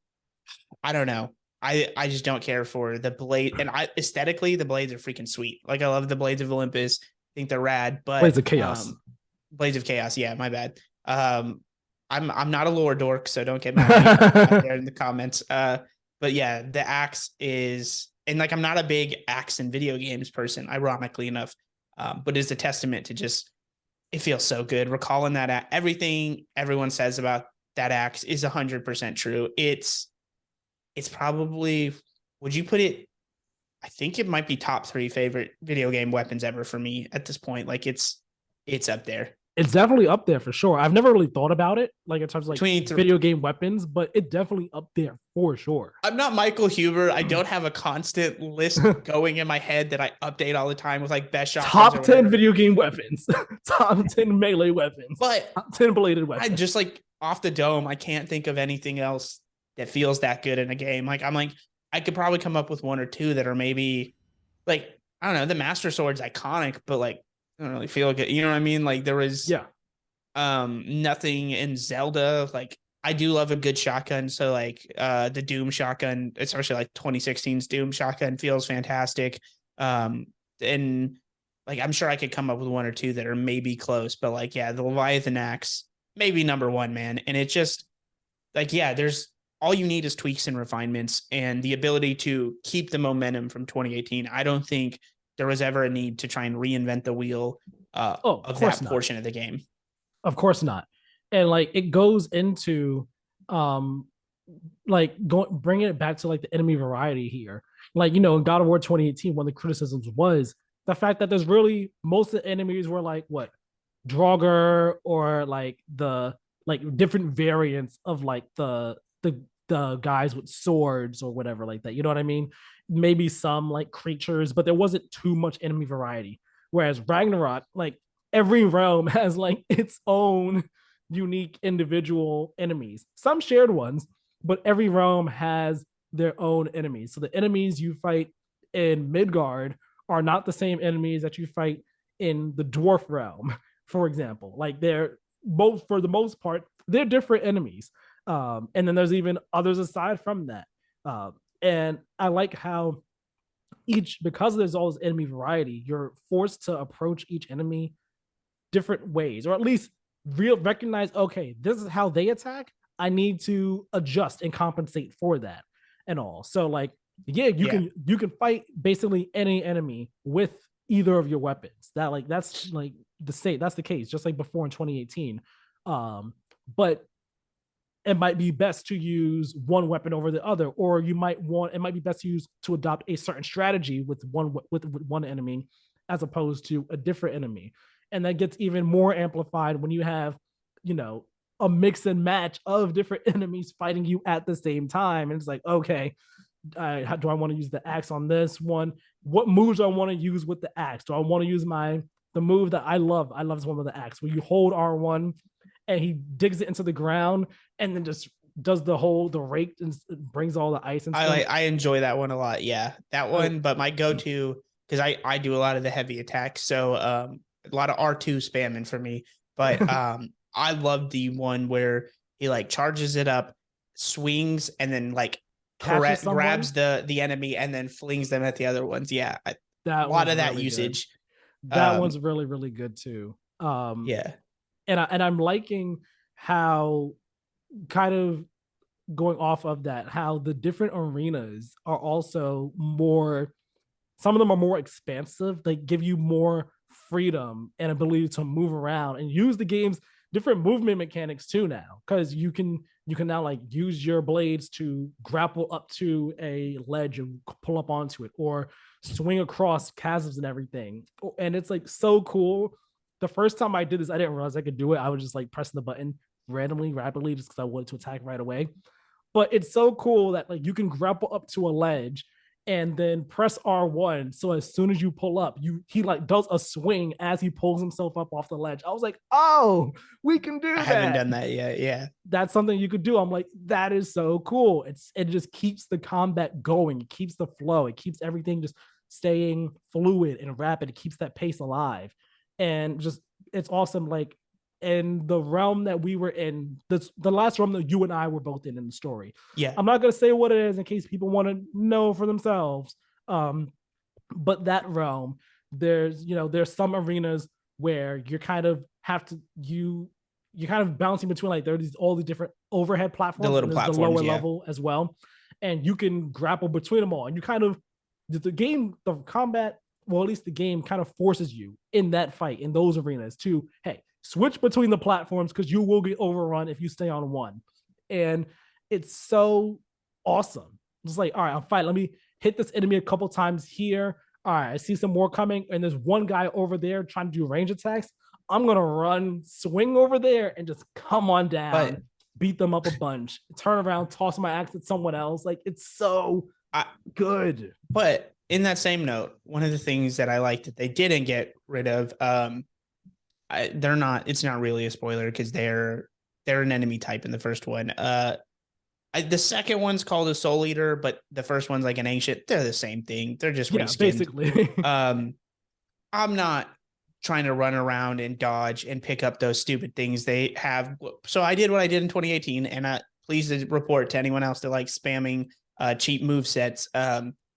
I don't know. I just don't care for the blade, and I aesthetically the blades are freaking sweet. Like, I love the blades of Olympus. I think they're rad, Blades but of Chaos. Blades of Chaos, yeah, my bad. I'm not a lore dork, so don't get mad at me out there in the comments. But yeah, the axe is, and like, I'm not a big axe in video games person, ironically enough. But it's a testament to just, it feels so good. Recalling that everything everyone says about that axe is 100% true. It's probably, would you put it? I think it might be top 3 favorite video game weapons ever for me at this point. Like, it's up there. It's definitely up there for sure. I've never really thought about it like in terms of like between video game weapons, but it definitely up there for sure. I'm not Michael Huber. I don't have a constant list going in my head that I update all the time with like best shotguns or Top 10 whatever. video game weapons, top 10 melee weapons, But top 10 bladed I weapons. just like off the dome, I can't think of anything else that feels that good in a game. Like I'm like, I could probably come up with one or two that are maybe like, I don't know, the Master Sword's iconic, but like I don't really feel good. You know what I mean? Like there was Yeah. nothing in Zelda. Like I do love a good shotgun. So like the Doom shotgun, especially like 2016's Doom shotgun feels fantastic. And like I'm sure I could come up with one or two that are maybe close, but like yeah, the Leviathan axe, maybe number one, man. And it just like, yeah, there's all you need is tweaks and refinements and the ability to keep the momentum from 2018. I don't think there was ever a need to try and reinvent the wheel Oh, of of course that not. portion of the game. Of course not. And like it goes into um like going bringing it back to like the enemy variety here. Like, in God of War 2018, one of the criticisms was the fact that there's really most of the enemies were like what Draugr or like the like different variants of like the guys with swords or whatever like that. You know what I mean? Maybe some like creatures, but there wasn't too much enemy variety. Whereas Ragnarok, like every realm has like its own unique individual enemies. Some shared ones, but every realm has their own enemies. So the enemies you fight in Midgard are not the same enemies that you fight in the dwarf realm, for example. Like they're both, for the most part, they're different enemies. And then there's even others aside from that. And I like how because there's all this enemy variety, you're forced to approach each enemy different ways, or at least recognize, okay, this is how they attack. I need to adjust and compensate for that and all. So like, yeah, Yeah. you can fight basically any enemy with either of your weapons. That's like that's the case, just like before in 2018. But it might be best to use one weapon over the other, or it might be best to use to adopt a certain strategy with one enemy as opposed to a different enemy. And that gets even more amplified when you have, you know, a mix and match of different enemies fighting you at the same time. And it's like, okay, how do I want to use the axe on this one? What moves do I want to use with the axe? Do I want to use the move that I love? I love this one with the axe, where you hold R1 and he digs it into the ground and then just does the rake and brings all the ice and stuff. I enjoy that one a lot. Yeah, that Oh, one. But my go to, because I do a lot of the heavy attacks, so a lot of R2 spamming for me. But I love the one where he like charges it up, swings, and then like catches someone. grabs the enemy and then flings them at the other ones. Yeah, a That lot one's of that really good. usage. That one's really really good too. Yeah, And I'm liking how, kind of going off of that, how the different arenas are also more, some of them are more expansive. They give you more freedom and ability to move around and use the game's different movement mechanics too now, because you can now like use your blades to grapple up to a ledge and pull up onto it, or swing across chasms and everything. And it's like so cool. The first time I did this, I didn't realize I could do it. I was just like pressing the button randomly, rapidly, just because I wanted to attack right away. But it's so cool that like you can grapple up to a ledge and then press R1. So as soon as you pull up, he like does a swing as he pulls himself up off the ledge. I was like, oh, we can I do haven't that. done that yet. Yeah, That's something you could do. I'm like, that is so cool. It just keeps the combat going. It keeps the flow. It keeps everything just staying fluid and rapid. It keeps that pace alive. And just it's awesome. Like in the realm that we were in, the last realm that you and I were both in the story. yeah. I'm not gonna say what it is in case people want to know for themselves. Um, but that realm, there's some arenas where you kind of have to you're kind of bouncing between, like, there's all the different overhead The platforms, little and there's the lower platforms. Yeah, level as well, and you can grapple between them all, and you kind of the combat, well, at least the game kind of forces you in that fight in those arenas to, hey, switch between the platforms because you will get overrun if you stay on one. And it's so awesome. It's like, all right, I'm fine, let me hit this enemy a couple times here. All right, I see some more coming, and there's one guy over there trying to do range attacks. I'm gonna run, swing over there, and just come on But down, beat them up a bunch, turn around, toss my axe at someone else. Like it's so I good. but in that same note, one of the things that I like that they didn't get rid of, they're not. It's not really a spoiler because they're an enemy type in the first one. The second one's called a Soul Eater, but the first one's like an ancient. They're the same thing. They're just Yeah, reskinned. basically. Um, I'm not trying to run around and dodge and pick up those stupid things they have. So I did what I did in 2018, and please report to anyone else that likes spamming cheap move sets.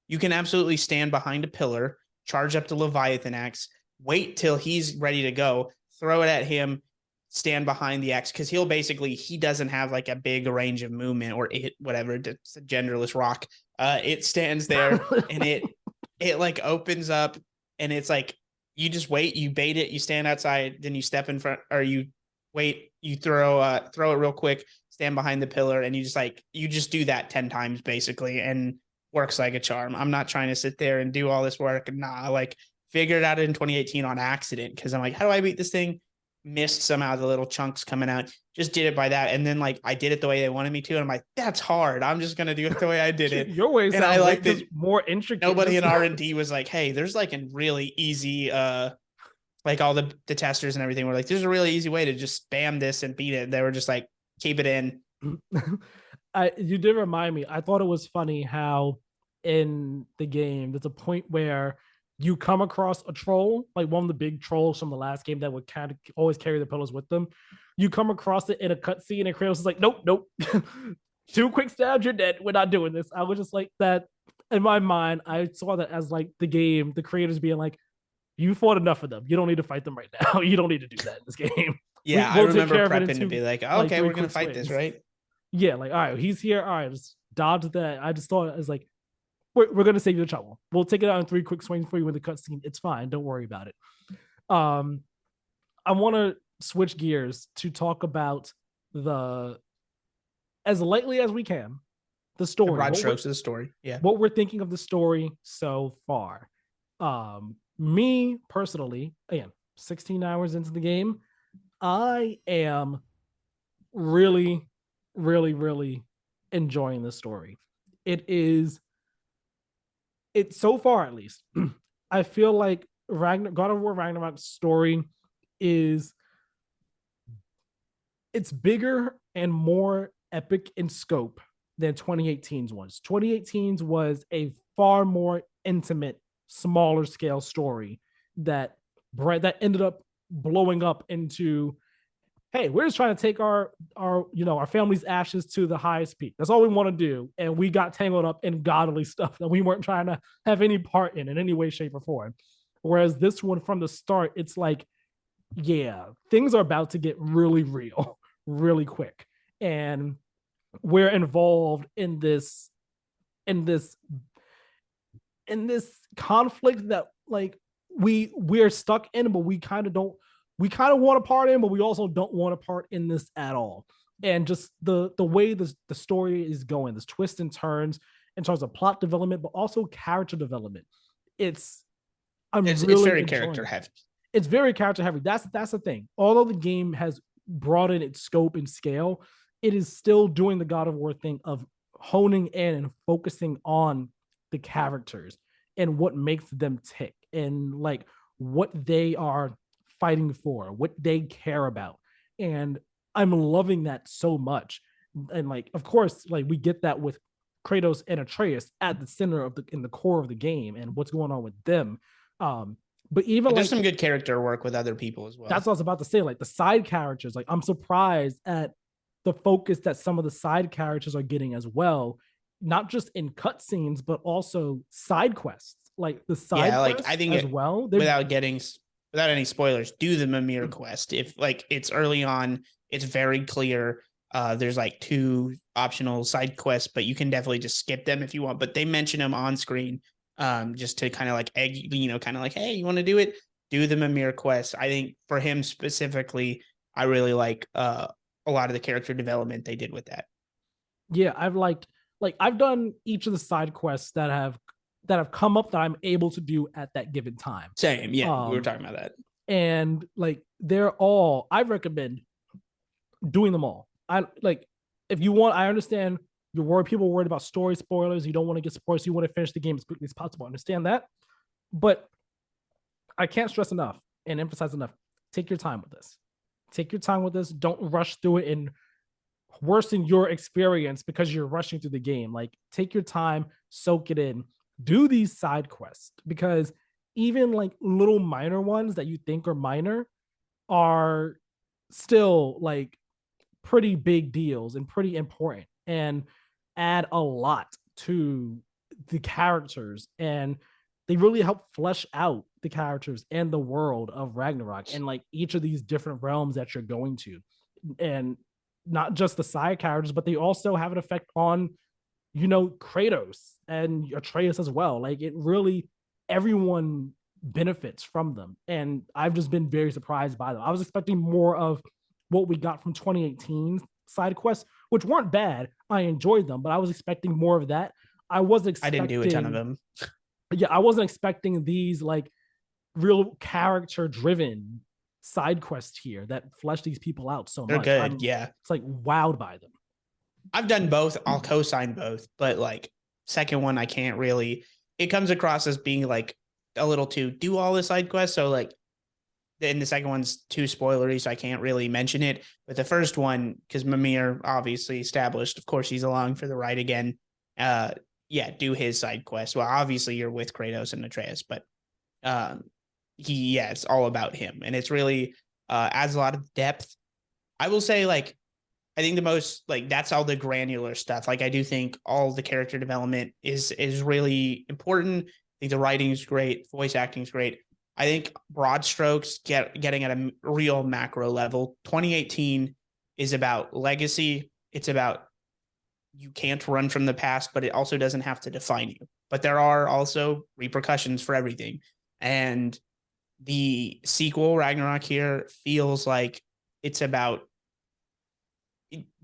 You can absolutely stand behind a pillar, charge up the Leviathan axe, wait till he's ready to go, throw it at him, stand behind the axe because he doesn't have like a big range of movement or whatever. It's a genderless rock. It stands there and it like opens up and it's like you just wait, you bait it, you stand outside, then you step in front or you wait, you throw it real quick, stand behind the pillar, and you just do that 10 times basically and works like a charm. I'm not trying to sit there and do all this work. Nah, like figured it out in 2018 on accident because I'm like, how do I beat this thing? Missed somehow the little chunks coming out. Just did it by that. And then like I did it the way they wanted me to. And I'm like, that's hard. I'm just gonna do it the way I did it. Your way And I sounds like just that more intricate. nobody in R&D was like, hey, there's like a really easy like all the testers and everything were like, there's a really easy way to just spam this and beat it. They were just like, keep it in. You did remind me. I thought it was funny how in the game there's a point where you come across a troll, like one of the big trolls from the last game that would kind of always carry the pillars with them. You come across it in a cutscene, and Kratos is like, "Nope, nope, 2 quick stabs, you're dead. We're not doing this." I was just like that. In my mind, I saw that as like the game, the creators being like, "You fought enough of them. You don't need to fight them right now. You don't need to do that in this game. Yeah, I We'll take remember care of it in prepping to be like, oh, like okay, three we're gonna quick fight this, swings." right? Yeah, like all right, he's here. All right, just dodge that. I just thought it was like we're gonna save you the trouble. We'll take it out in 3 quick swings for you in the cutscene. It's fine. Don't worry about it. Um, I want to switch gears to talk about the as lightly as we can the The story. broad strokes of the story. Yeah. What we're thinking of the story so far. Me personally, again, 16 hours into the game, I am really, really, really enjoying the story. It is it's so far at least. I feel like God of War Ragnarok's story is it's bigger and more epic in scope than 2018's was. 2018's was a far more intimate, smaller scale story that that ended up blowing up into, hey, we're just trying to take our family's ashes to the highest peak. That's all we want to do. And we got tangled up in godly stuff that we weren't trying to have any part in any way, shape, or form. Whereas this one from the start, it's like, yeah, things are about to get really real, really quick. And we're involved in this in this conflict that like we're stuck in, but we kind of want a part in, but we also don't want a part in this at all. And just the way the story is going, this twists and turns in terms of plot development, but also character development. It's It's very character heavy. It's very character heavy. That's the thing. Although the game has broadened its scope and scale, it is still doing the God of War thing of honing in and focusing on the characters and what makes them tick and like what they are fighting for, what they care about. And I'm loving that so much. And like, of course, like we get that with Kratos and Atreus at the center of in the core of the game and what's going on with them. But even there's like some good character work with other people as well. that's what I was about to say. Like the side characters, like I'm surprised at the focus that some of the side characters are getting as well, not just in cutscenes, but also side quests. Like the side like quests I think as well. Without any spoilers, do the Mimir quest. If like it's early on, it's very clear. There's like 2 optional side quests, but you can definitely just skip them if you want. But they mention them on screen, just to kind of like egg, kind of like, hey, you want to do it? Do the Mimir quest. I think for him specifically, I really like a lot of the character development they did with that. Yeah, I've done each of the side quests that have come up that I'm able to do at that given time. Same, yeah, we were talking about that. And like I recommend doing them all. I like if you want, I understand you're worried, people are worried about story spoilers. You don't want to get spoilers. So you want to finish the game as quickly as possible. I understand that. But I can't stress enough and emphasize enough. Take your time with this. Take your time with this. Don't rush through it and worsen your experience because you're rushing through the game. Like, take your time, soak it in, do these side quests because even like little minor ones that you think are minor are still like pretty big deals and pretty important and add a lot to the characters, and they really help flesh out the characters and the world of Ragnarok and like each of these different realms that you're going to. And not just the side characters, but they also have an effect on, Kratos and Atreus as well. Like it really, everyone benefits from them. And I've just been very surprised by them. I was expecting more of what we got from 2018 side quests, which weren't bad. I enjoyed them, but I was expecting more of that. I was I didn't do a ton of expecting, them. yeah, I wasn't expecting these like real character driven side quests here that flesh these people out so They're much. good. I'm Yeah. it's like wowed by them. I've done both. I'll co-sign both, but like second one, I can't really. It comes across as being like a little too do all the side quests. So like, then the second one's too spoilery, so I can't really mention it. But the first one, because Mimir obviously established, of course, he's along for the ride again. Uh, yeah, do his side quest. Well, obviously you're with Kratos and Atreus, but um, yeah, it's all about him, and it's really adds a lot of depth. I will say, like, I think the most like that's all the granular stuff. Like I do think all the character development is really important. I think the writing is great, voice acting is great. I think broad strokes getting at a real macro level. 2018 is about legacy. It's about you can't run from the past, but it also doesn't have to define you. But there are also repercussions for everything. And the sequel, Ragnarok, here feels like it's about,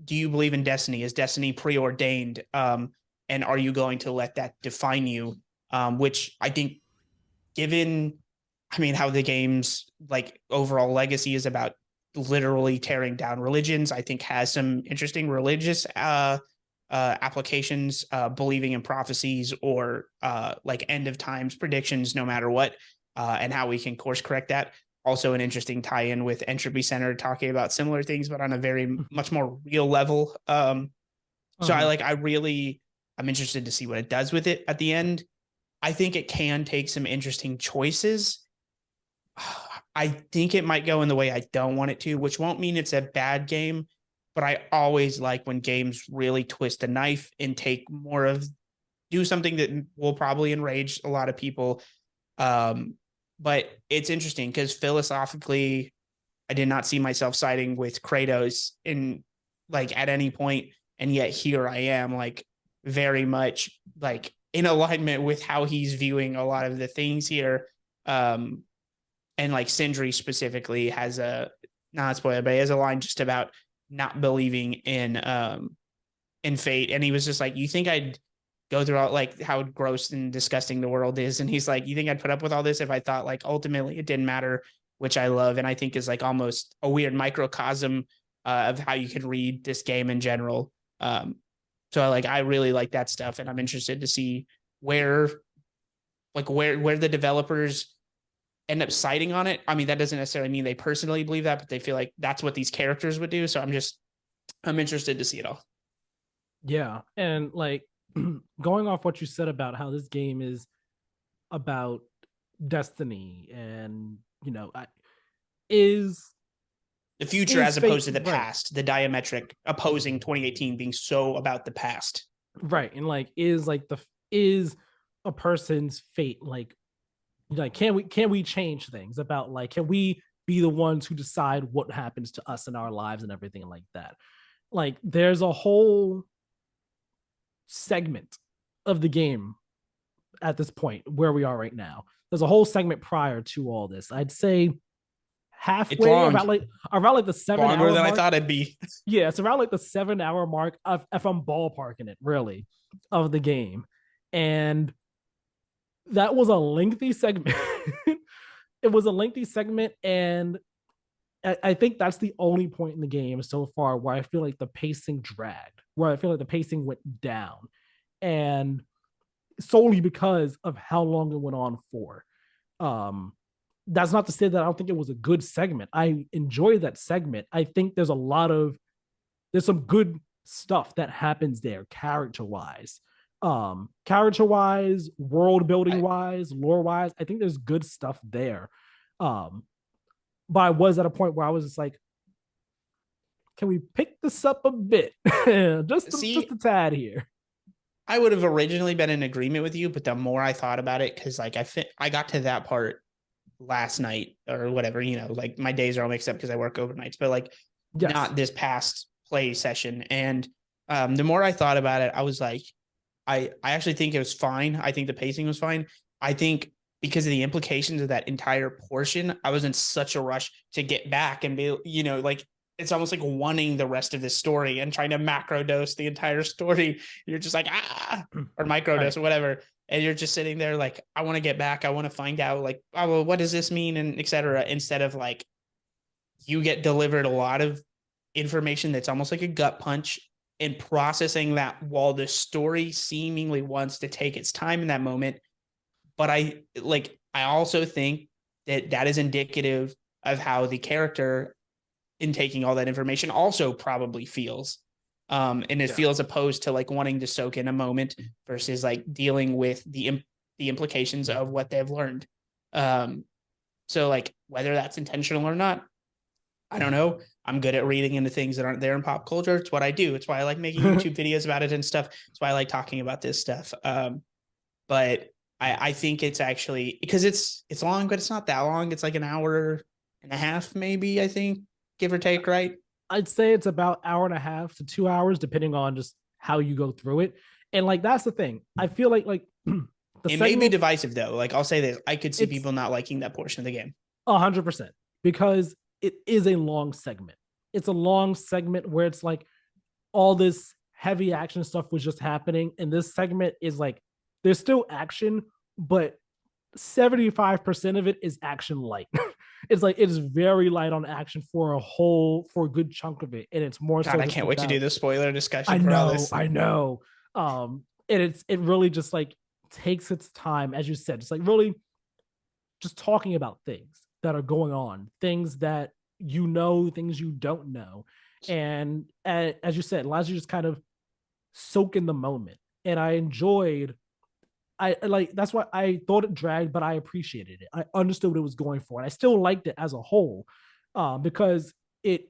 do you believe in destiny? Is destiny preordained? And are you going to let that define you? Which I think, given, I mean, how the game's like overall legacy is about literally tearing down religions, I think has some interesting religious applications, believing in prophecies or like end of times predictions, no matter what, and how we can course correct that. Also, an interesting tie-in with Entropy Center talking about similar things, but on a very much more real level. So Uh-huh. I'm interested to see what it does with it at the end. I think it can take some interesting choices. I think it might go in the way I don't want it to, which won't mean it's a bad game, but I always like when games really twist the knife and take more of, do something that will probably enrage a lot of people. But it's interesting because philosophically, I did not see myself siding with Kratos in like at any point, and yet here I am, like very much like in alignment with how he's viewing a lot of the things here. And like Sindri specifically has a, not spoiler, but he has a line just about not believing in fate, and he was just like, "You think I'd go through all like how gross and disgusting the world is?" And he's like, "You think I'd put up with all this if I thought like ultimately it didn't matter?" Which I love, and I think is like almost a weird microcosm of how you could read this game in general. So like I really like that stuff, and I'm interested to see where where the developers end up siding on it. I mean, that doesn't necessarily mean they personally believe that, but they feel like that's what these characters would do. So I'm interested to see it all. Yeah. And like going off what you said about how this game is about destiny and, is The future is as fate opposed to the right. past, the diametric opposing 2018 being so about the past. Right. And like is a person's fate like can we change things about like can we be the ones who decide what happens to us in our lives and everything like that. Like there's a whole segment of the game at this point where we are right now. There's a whole segment prior to all this. I'd say It's halfway long, around like the seven longer hour than I mark. thought it'd be. Yeah, it's around like the 7 hour mark of if I'm ballparking it really of the game. And that was a lengthy segment. It was a lengthy segment, and I think that's the only point in the game so far where I feel like the pacing dragged, where I feel like the pacing went down, and solely because of how long it went on for. Um, that's not to say that I don't think it was a good segment. I enjoy that segment. I think there's some good stuff that happens there character wise. Character wise, world building wise, lore wise, I think there's good stuff there. Um, but I was at a point where I was just like, can we pick this up a bit? Just See, a tad here. I would have originally been in agreement with you, but the more I thought about it, because like I got to that part last night or whatever, like my days are all mixed up because I work overnights, but like Yes. not this past play session. And the more I thought about it, I was like, I actually think it was fine. I think the pacing was fine. I think because of the implications of that entire portion, I was in such a rush to get back and be, like it's almost like wanting the rest of this story and trying to macro dose the entire story. You're just like, or micro dose or whatever. And you're just sitting there like, I want to get back. I want to find out like, oh, well, what does this mean? And etc. Instead of like, you get delivered a lot of information that's almost like a gut punch, and processing that while the story seemingly wants to take its time in that moment. But I also think that is indicative of how the character in taking all that information also probably feels. And it feels opposed to like wanting to soak in a moment versus like dealing with the implications of what they've learned. So like whether that's intentional or not, I don't know. I'm good at reading into things that aren't there in pop culture. It's what I do. It's why I like making YouTube videos about it and stuff. It's why I like talking about this stuff. But I think it's actually because it's long, but it's not that long. It's like an hour and a half, maybe, I think, give or take, right? I'd say it's about hour and a half to 2 hours, depending on just how you go through it. And like that's the thing. I feel like the it may be divisive though. Like I'll say this, I could see people not liking that portion of the game. 100% because it is a long segment. It's a long segment where it's like all this heavy action stuff was just happening, and this segment is like there's still action, but 75% of it is action light. It's like it's very light on action for a good chunk of it, and it's more. God, I can't wait to do the spoiler discussion. I know. And it really just like takes its time, as you said. It's like really just talking about things that are going on, things that things you don't know, and as you said, allows you just kind of soak in the moment. And I enjoyed I like that's why I thought it dragged, but I appreciated it. I understood what it was going for, and I still liked it as a whole, because it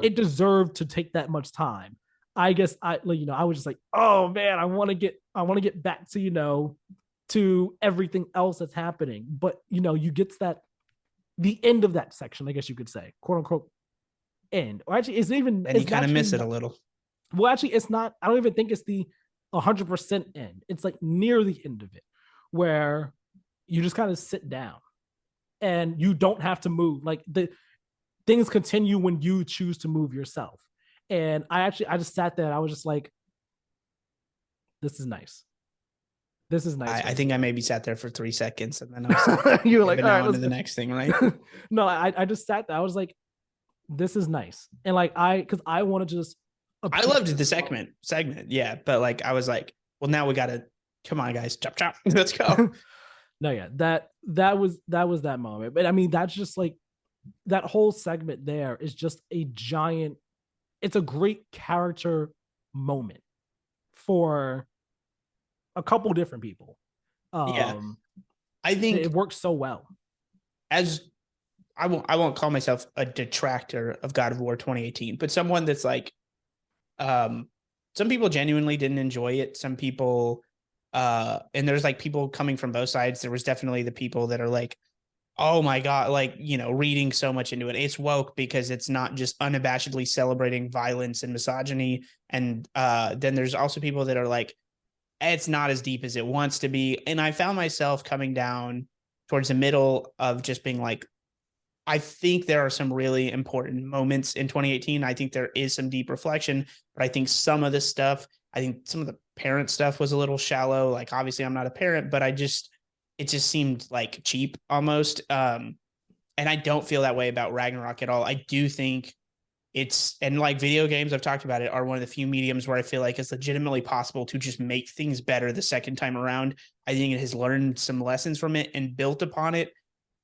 deserved to take that much time. I guess I was just like, oh man, I want to get back to to everything else that's happening, but you get to that the end of that section, I guess you could say, quote unquote end, or actually, it's even and you kind of miss it a little. Well, actually, it's not. I don't even think it's the 100% end. It's like near the end of it, where you just kind of sit down and you don't have to move. Like the things continue when you choose to move yourself. And I just sat there and I was just like, this is nice. This is nice. I think I maybe sat there for 3 seconds and then I was like, you were like, all right, on to the next thing, right? No, I just sat there. I was like, this is nice. And like because I wanted to just I loved the segment, yeah. But like I was like, well, now we gotta come on, guys, chop chop, let's go. No, yeah, that was that moment. But I mean, that's just like that whole segment there is just a giant. It's a great character moment for a couple different people. Yeah, I think it works so well. As I won't call myself a detractor of God of War 2018, but someone that's like, some people genuinely didn't enjoy it. Some people, and there's like people coming from both sides. There was definitely the people that are like, oh my God, like, reading so much into it. It's woke because it's not just unabashedly celebrating violence and misogyny. And then there's also people that are like, it's not as deep as it wants to be. And I found myself coming down towards the middle of just being like, I think there are some really important moments in 2018. I think there is some deep reflection, but I think some of this stuff, I think some of the parent stuff was a little shallow. Like, obviously I'm not a parent, but it just seemed like cheap almost. And I don't feel that way about Ragnarok at all. I do think it's, and like video games, I've talked about it, are one of the few mediums where I feel like it's legitimately possible to just make things better the second time around. I think it has learned some lessons from it and built upon it.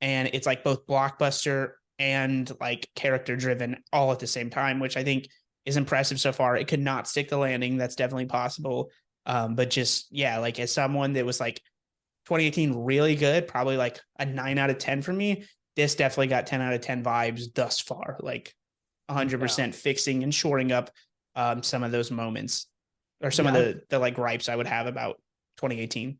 And it's like both blockbuster and like character driven all at the same time, which I think is impressive so far. It could not stick the landing. That's definitely possible. But just, yeah, like as someone that was like 2018 really good, probably like a 9 out of 10 for me. This definitely got 10 out of 10 vibes thus far, like Yeah. 100% fixing and shoring up some of those moments or some of Yeah. the like gripes I would have about 2018.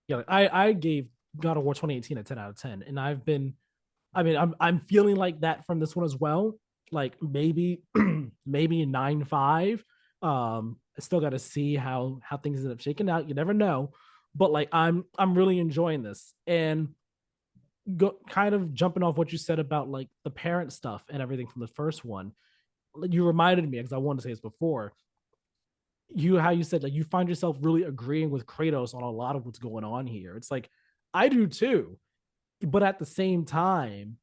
Yeah. Like I gave God of War 2018 a 10 out of 10. And I'm feeling like that from this one as well. Like maybe maybe 9.5. I still got to see how things end up shaking out. You never know, but like I'm really enjoying this. And kind of jumping off what you said about like the parent stuff and everything from the first one, you reminded me, because I wanted to say this before, how you said like you find yourself really agreeing with Kratos on a lot of what's going on here. It's like I do too, but at the same time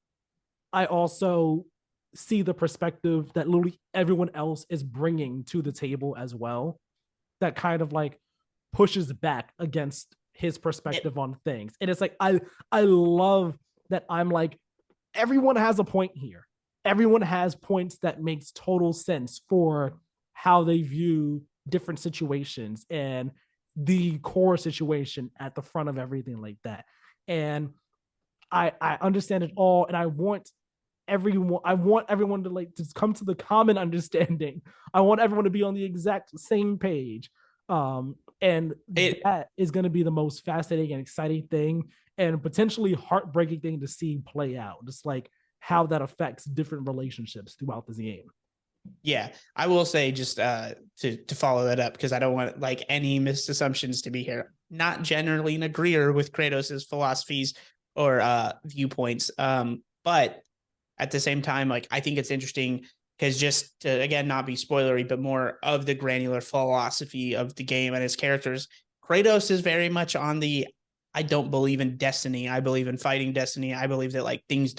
I also see the perspective that literally everyone else is bringing to the table as well, that kind of like pushes back against his It, perspective on things. And it's like I love that I'm like, everyone has a point here. Everyone has points that makes total sense for how they view different situations and the core situation at the front of everything like that. And I understand it all, and I want everyone to like to come to the common understanding. I want everyone to be on the exact same page. And it that is going to be the most fascinating and exciting thing, and potentially heartbreaking thing to see play out. Just like how that affects different relationships throughout this game. Yeah, I will say just to follow that up, because I don't want like any misassumptions to be here. Not generally an agreeer with Kratos's philosophies or viewpoints, but at the same time, like I think it's interesting because, just to again not be spoilery, but more of the granular philosophy of the game and his characters. Kratos is very much on the I don't believe in destiny. I believe in fighting destiny. I believe that like things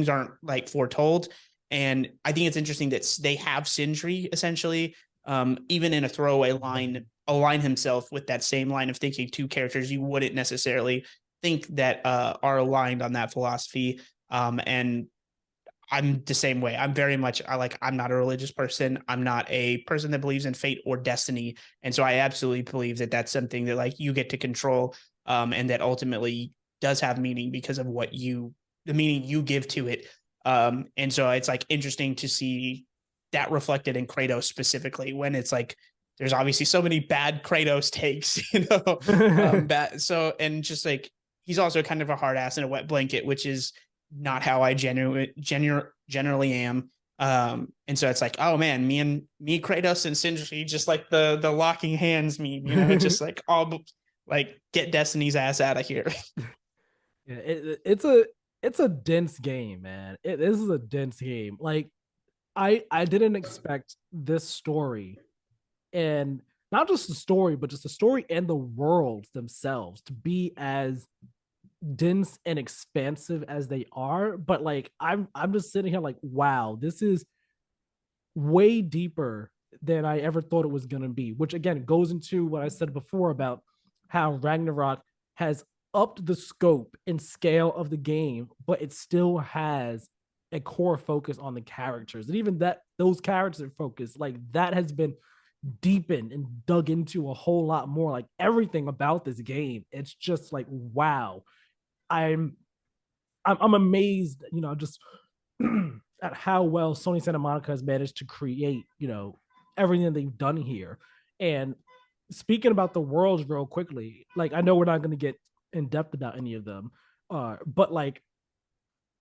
aren't like foretold. And I think it's interesting that they have Sindri essentially, even in a throwaway line, align himself with that same line of thinking. Two characters you wouldn't necessarily think that are aligned on that philosophy. And I'm the same way. I'm very much I'm not a religious person. I'm not a person that believes in fate or destiny. And so I absolutely believe that that's something that like you get to control, and that ultimately does have meaning because of the meaning you give to it. And so it's like interesting to see that reflected in Kratos specifically, when it's like there's obviously so many bad Kratos takes, so, and just like he's also kind of a hard ass in a wet blanket, which is not how I generally am. And so it's like, oh man, me, Kratos and Sindri, just like the locking hands meme, just like all like get Destiny's ass out of here. Yeah, it's a dense game, man. This is a dense game. Like I didn't expect this story, and not just the story, but just the story and the worlds themselves to be as dense and expansive as they are. But like I'm just sitting here like, wow, this is way deeper than I ever thought it was gonna be. Which again goes into what I said before about how Ragnarok has upped the scope and scale of the game, but it still has a core focus on the characters. And even that those characters focus, like that has been deepened and dug into a whole lot more. Like everything about this game, it's just like wow. I'm I'm amazed, just at how well Sony Santa Monica has managed to create, everything they've done here. And speaking about the worlds real quickly, like I know we're not going to get in depth about any of them, but like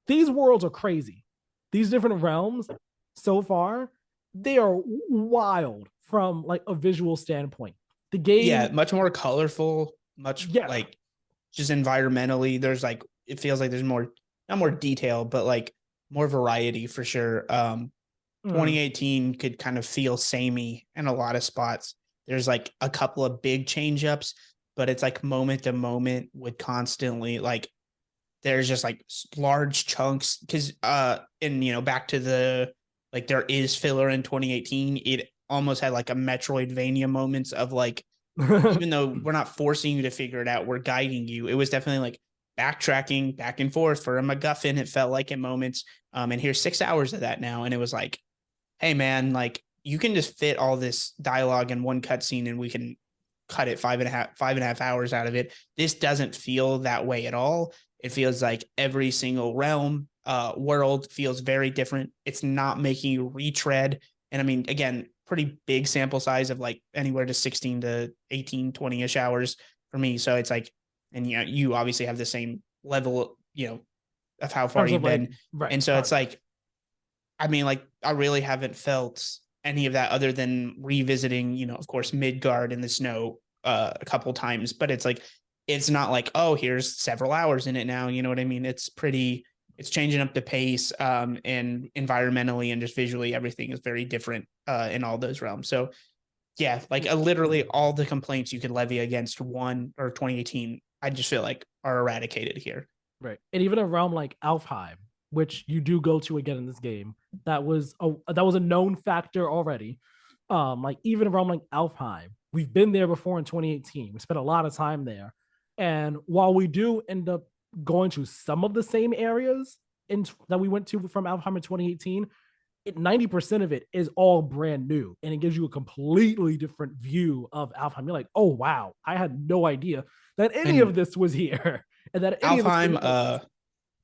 these worlds are crazy. These different realms so far, they are wild from like a visual standpoint. The Yeah, game, much more colorful, much yeah, like just environmentally. There's like it feels like there's more, not more detail, but like more variety for sure. mm, 2018 could kind of feel samey in a lot of spots. There's like a couple of big change ups, but it's like moment to moment would constantly like there's just like large chunks because and back to the like there is filler in 2018. It almost had like a Metroidvania moments of like, even though we're not forcing you to figure it out, we're guiding you. It was definitely like backtracking back and forth for a MacGuffin. It felt like in moments. And here's 6 hours of that now. And it was like, hey man, like you can just fit all this dialogue in one cutscene and we can cut it 5.5 hours out of it. This doesn't feel that way at all. It feels like every single realm, world feels very different. It's not making you retread. And I mean, again, pretty big sample size of like anywhere to 16 to 18, 20-ish hours for me. So it's like, and you obviously have the same level, of how far you've been. Right. And so it's like, I mean, like, I really haven't felt any of that other than revisiting, of course, Midgard in the snow a couple times. But it's like, it's not like, oh, here's several hours in it now. You know what I mean? It's changing up the pace, and environmentally and just visually, everything is very different in all those realms. So yeah, like literally all the complaints you could levy against 2018, I just feel like are eradicated here. Right. And even a realm like Alfheim, which you do go to again in this game, that was a known factor already. Like even a realm like Alfheim, we've been there before in 2018. We spent a lot of time there. And while we do end up going to some of the same areas that we went to from Alfheim in 2018, 90% of it is all brand new, and it gives you a completely different view of Alfheim. You're like, oh wow, I had no idea that any of And this was here, and that any Alfheim, of this.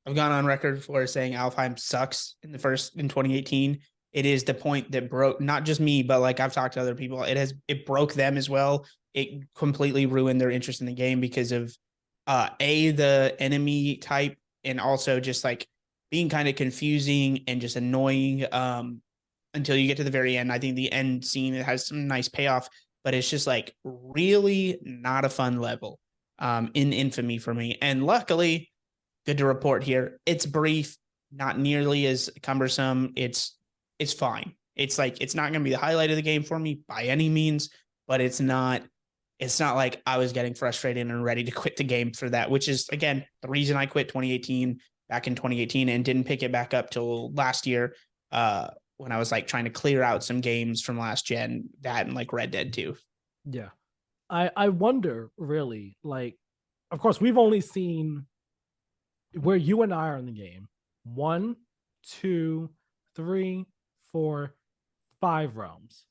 I've gone on record for saying Alfheim sucks in 2018. It is the point that broke not just me, but like I've talked to other people. It broke them as well. It completely ruined their interest in the game because of the enemy type, and also just like being kind of confusing and just annoying until you get to the very end. I think the end scene, it has some nice payoff, but it's just like really not a fun level in Infamy for me. And luckily, good to report here, it's brief, not nearly as cumbersome. It's fine. It's like, it's not going to be the highlight of the game for me by any means, but it's not like I was getting frustrated and ready to quit the game for that, which is again the reason I quit back in 2018 and didn't pick it back up till last year, when I was like trying to clear out some games from last gen, that and like Red Dead 2. Yeah, I wonder really, like, of course we've only seen where you and I are in the game. 1, 2, 3, 4, 5 realms,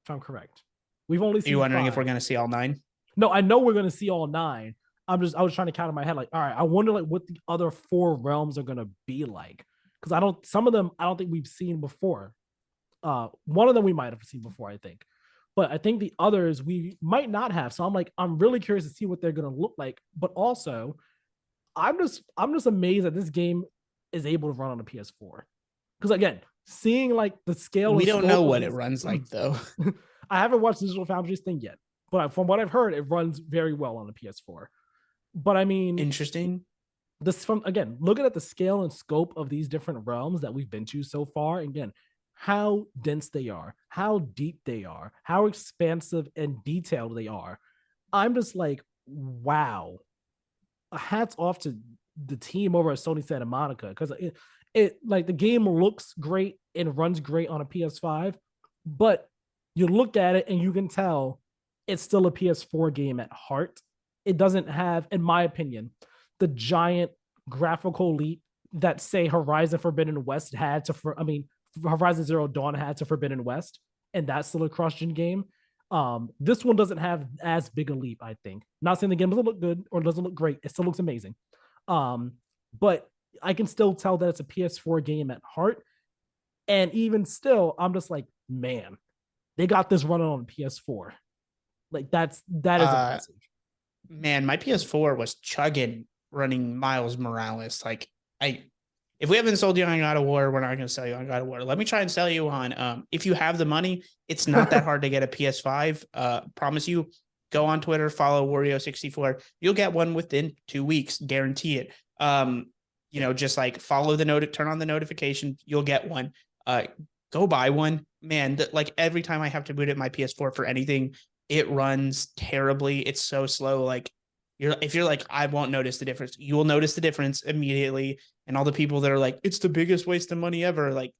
if I'm correct. We've only Are seen you wondering 5. if we're going to see all 9? No, I know we're gonna see all 9. I was trying to count in my head, like, all right, I wonder like what the other 4 realms are gonna be like. Because some of them I don't think we've seen before. One of them we might have seen before, I think. But I think the others we might not have. So I'm really curious to see what they're gonna look like. But also, I'm just amazed that this game is able to run on a PS4. Because again, seeing like the scale, We and don't know scope of what it these, runs like though. I haven't watched Digital Foundry's thing yet, but from what I've heard, it runs very well on the PS4. But I mean, Interesting. this from again, looking at the scale and scope of these different realms that we've been to so far, again, how dense they are, how deep they are, how expansive and detailed they are. I'm just like, wow. Hats off to the team over at Sony Santa Monica, because it like the game looks great and runs great on a PS5, but you look at it and you can tell it's still a PS4 game at heart. It doesn't have, in my opinion, the giant graphical leap that say Horizon Forbidden West had to, Horizon Zero Dawn had to Forbidden West, and that's still a cross-gen game. This one doesn't have as big a leap, I think. Not saying the game doesn't look good or doesn't look great. It still looks amazing. But I can still tell that it's a PS4 game at heart. And even still, I'm just like, man, they got this running on PS4. Like that is impressive. Man, my PS4 was chugging running Miles Morales. Like if we haven't sold you on God of War, we're not going to sell you on God of War. Let me try and sell you on, if you have the money, it's not that hard to get a PS5. Promise you, go on Twitter, follow Wario64. You'll get one within 2 weeks, guarantee it. Just like follow the note, turn on the notification, you'll get one. Go buy one. Man, like every time I have to boot up my PS4 for anything, it runs terribly. It's so slow. Like if you're like, I won't notice the difference, you will notice the difference immediately. And all the people that are like, it's the biggest waste of money ever, like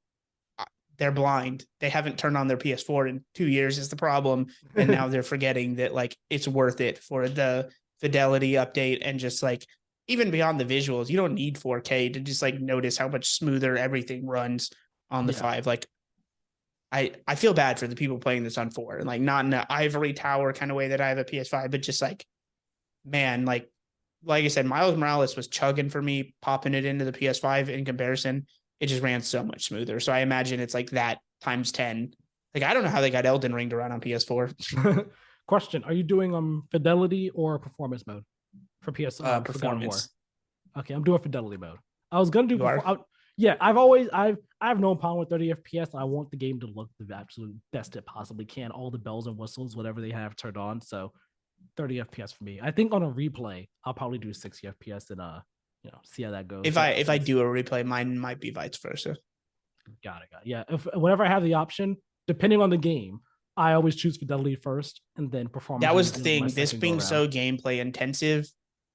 they're blind. They haven't turned on their PS4 in 2 years is the problem. And now they're forgetting that like it's worth it for the fidelity update and just like even beyond the visuals, you don't need 4K to just like notice how much smoother everything runs on the 5. Like I feel bad for the people playing this on 4 and like not in an ivory tower kind of way that I have a PS5, but just like, man, like I said, Miles Morales was chugging for me, popping it into the PS5 in comparison. It just ran so much smoother. So I imagine it's like that times 10. Like, I don't know how they got Elden Ring to run on PS4. Question: are you doing fidelity or performance mode for for God of War? Performance. Okay, I'm doing fidelity mode. I was gonna do You are? yeah, I've no problem with 30 FPS. I want the game to look the absolute best it possibly can. All the bells and whistles, whatever they have turned on. So 30 FPS for me. I think on a replay, I'll probably do 60 FPS and see how that goes. If I do a replay, mine might be vice versa. Got it. Yeah. Whenever I have the option, depending on the game, I always choose fidelity first and then performance. That was the thing. This being so gameplay intensive,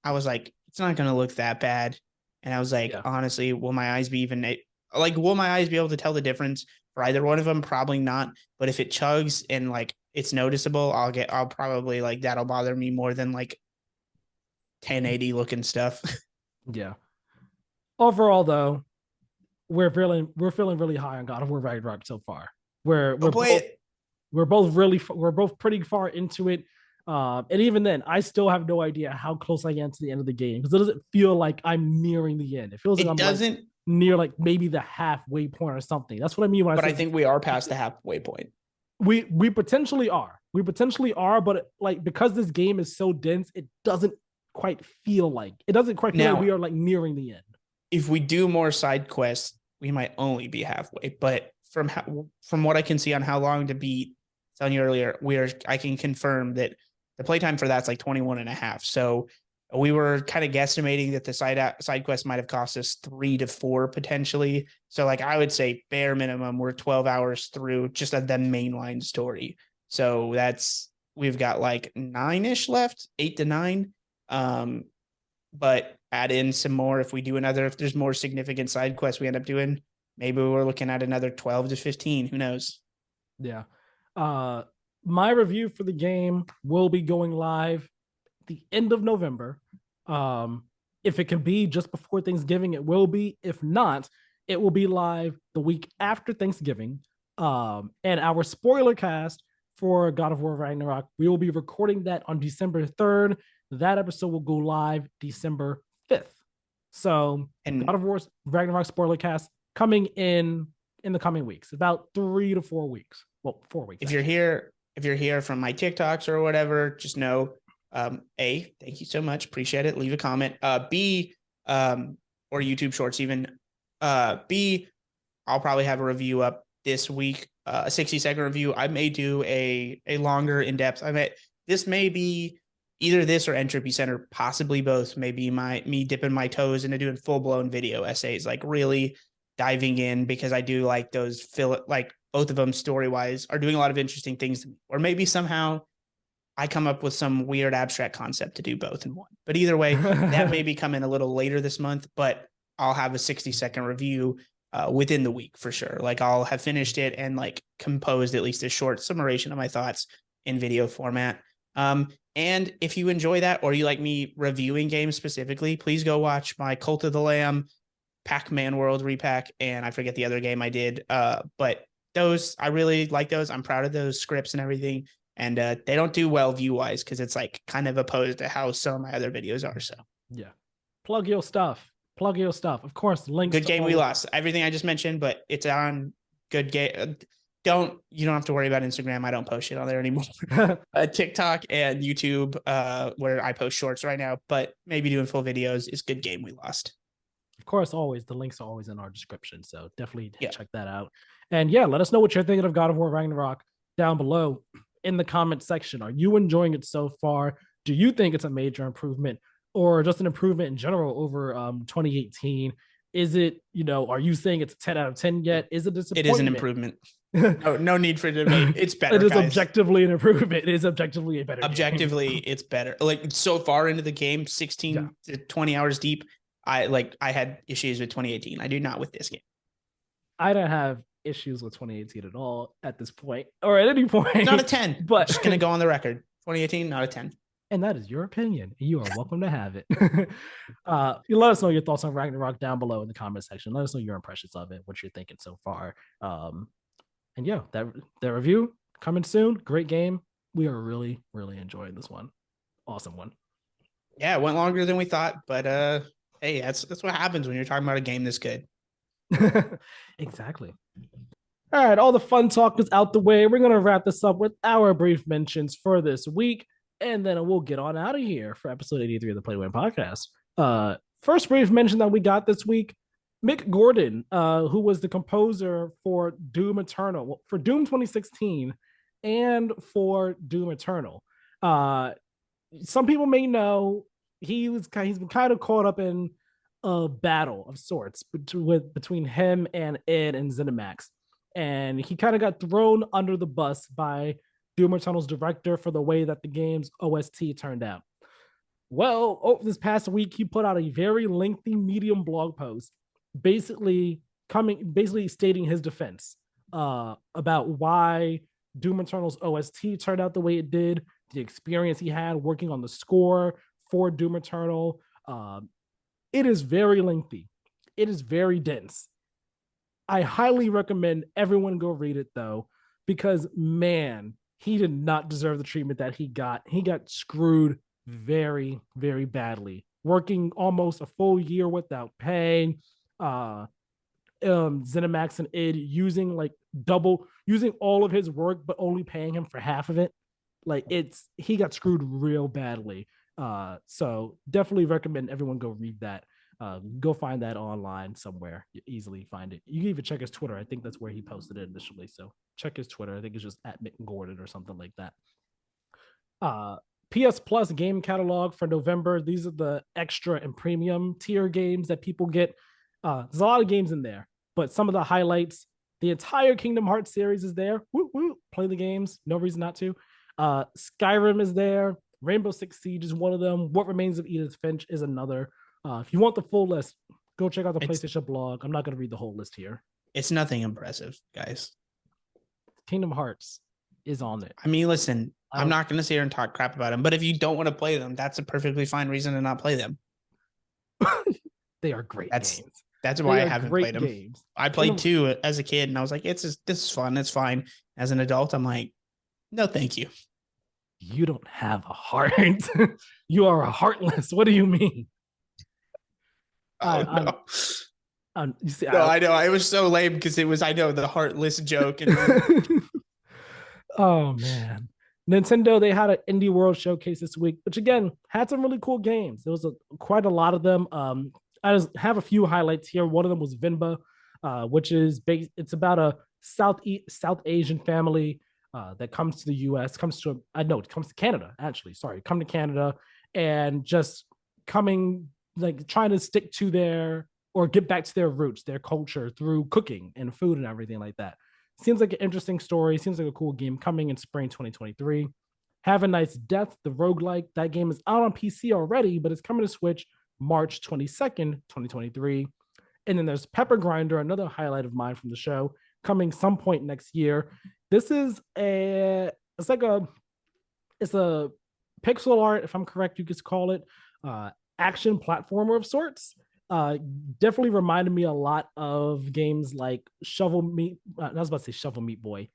I was like, it's not going to look that bad. And I was like, honestly, will my eyes be will my eyes be able to tell the difference for either one of them? Probably not. But if it chugs and like it's noticeable, I'll probably like that'll bother me more than like 1080 looking stuff. Yeah. Overall, though, we're feeling really high on God of War Ragnarok so far. We're both pretty far into it. And even then, I still have no idea how close I am to the end of the game because it doesn't feel like I'm nearing the end. It feels like like near like maybe the halfway point or something. That's what I mean when I think we are past the halfway point. We potentially are. We potentially are, but like because this game is so dense, it doesn't quite feel like we are like nearing the end. If we do more side quests, we might only be halfway. But from what I can see on how long to beat, telling you earlier, I can confirm that the playtime for that's like 21 and a half. So we were kind of guesstimating that the side quest might have cost us 3 to 4 potentially. So like I would say bare minimum, we're 12 hours through just the mainline story. So we've got like 9-ish left, 8 to 9. But add in some more if there's more significant side quests we end up doing, maybe we're looking at another 12 to 15. Who knows? Yeah. My review for the game will be going live at the end of November. If it can be just before Thanksgiving, it will be. If not, it will be live the week after Thanksgiving. And our spoiler cast for God of War Ragnarok, we will be recording that on December 3rd. That episode will go live December 5th. So, and God of War Ragnarok spoiler cast coming in the coming weeks, about 3 to 4 weeks. Well, 4 weeks. If you're here from my TikToks or whatever, just know, A, thank you so much. Appreciate it. Leave a comment. B, or YouTube shorts even. B, I'll probably have a review up this week, a 60-second review. I may do a longer in-depth. This may be either this or Entropy Center, possibly both. Maybe me dipping my toes into doing full-blown video essays, like really diving in, because I do like those like both of them story-wise are doing a lot of interesting things to me. Or maybe somehow I come up with some weird abstract concept to do both in one. But either way, that may be coming a little later this month, but I'll have a 60-second review within the week for sure. Like I'll have finished it and like composed at least a short summation of my thoughts in video format. And if you enjoy that, or you like me reviewing games specifically, please go watch my Cult of the Lamb, Pac-Man World repack, and I forget the other game I did. But those, I really like those. I'm proud of those scripts and everything. And they don't do well view-wise because it's like kind of opposed to how some of my other videos are. So yeah, plug your stuff. Of course, links. Good Game We Lost. Everything I just mentioned, but it's on Good Game. You don't have to worry about Instagram. I don't post shit on there anymore. TikTok and YouTube, where I post shorts right now, but maybe doing full videos is Good Game We Lost. Of course, always the links are always in our description, so definitely check that out. And yeah, let us know what you're thinking of God of War Ragnarok down below in the comment section. Are you enjoying it so far? Do you think it's a major improvement or just an improvement in general over 2018? Is it, are you saying it's a 10 out of 10 yet? Is it disappointment? It is an improvement. No need for debate. It's better, It is guys. objectively an improvement. It is objectively a better game. Objectively, it's better. Like so far into the game, Yeah. 16 to 20 hours deep. I had issues with 2018. I do not with this game. I don't have issues with 2018 at all at this point or at any It's not a point. 10. I'm But just gonna go on the record. 2018, not a 10. and that is your opinion. You are welcome to have it. You let us know your thoughts on Ragnarok down below in the comment section. Let us know your impressions of it, what you're thinking so far. And yeah, that review coming soon. Great game. We are really, really enjoying this one. Awesome one. Yeah, it went longer than we thought, but hey, that's what happens when you're talking about a game this good. Exactly. All right, all the fun talk is out the way. We're going to wrap this up with our brief mentions for this week, and then we'll get on out of here for episode 83 of the Play to Win podcast. First brief mention that we got this week, Mick Gordon, who was the composer for Doom Eternal, for Doom 2016 and for Doom Eternal. Some people may know he's been kind of caught up in a battle of sorts between him and Ed and ZeniMax. And he kind of got thrown under the bus by Doom Eternal's director for the way that the game's OST turned out. Well, this past week, he put out a very lengthy Medium blog post, basically stating his defense about why Doom Eternal's OST turned out the way it did, the experience he had working on the score for Doom Eternal. It is very lengthy. It is very dense. I highly recommend everyone go read it though, because man, he did not deserve the treatment that he got. He got screwed very, very badly. Working almost a full year without pay. ZeniMax and id using all of his work, but only paying him for half of it. He got screwed real badly. So definitely recommend everyone go read that. Go find that online somewhere. You easily find it. You can even check his Twitter. I think that's where he posted it initially. So check his Twitter. I think it's just at Mick Gordon or something like that. PS Plus game catalog for November. These are the extra and premium tier games that people get. There's a lot of games in there, but some of the highlights, the entire Kingdom Hearts series is there. Woo, woo. Play the games. No reason not to. Skyrim is there. Rainbow Six Siege is one of them. What Remains of Edith Finch is another. If you want the full list, go check out the PlayStation blog. I'm not going to read the whole list here. It's nothing impressive, guys. Kingdom Hearts is on it. I mean, listen, I'm not going to sit here and talk crap about them, but if you don't want to play them, that's a perfectly fine reason to not play them. They are great games. That's why I haven't played them. Games. I played 2 as a kid, and I was like, this is fun. It's fine. As an adult, I'm like, no, thank you. You don't have a heart. You are a heartless. What do you mean? No. I know. I was so lame because it was, I know, the heartless joke. And oh, man. Nintendo, they had an Indie World Showcase this week, which again had some really cool games. There was quite a lot of them. I just have a few highlights here. One of them was Vinba, which is it's about a South Asian family that comes to the U.S. It comes to Canada, actually. Sorry, come to Canada and just trying to stick to get back to their roots, their culture through cooking and food and everything like that. Seems like an interesting story. Seems like a cool game coming in spring 2023. Have a Nice Death, the roguelike. That game is out on PC already, but it's coming to Switch March 22nd, 2023. And then there's Pepper Grinder, another highlight of mine from the show, coming some point next year. This is it's a pixel art, if I'm correct, you could call it, action platformer of sorts. Definitely reminded me a lot of games like Shovel Meat. I was about to say Shovel Meat Boy,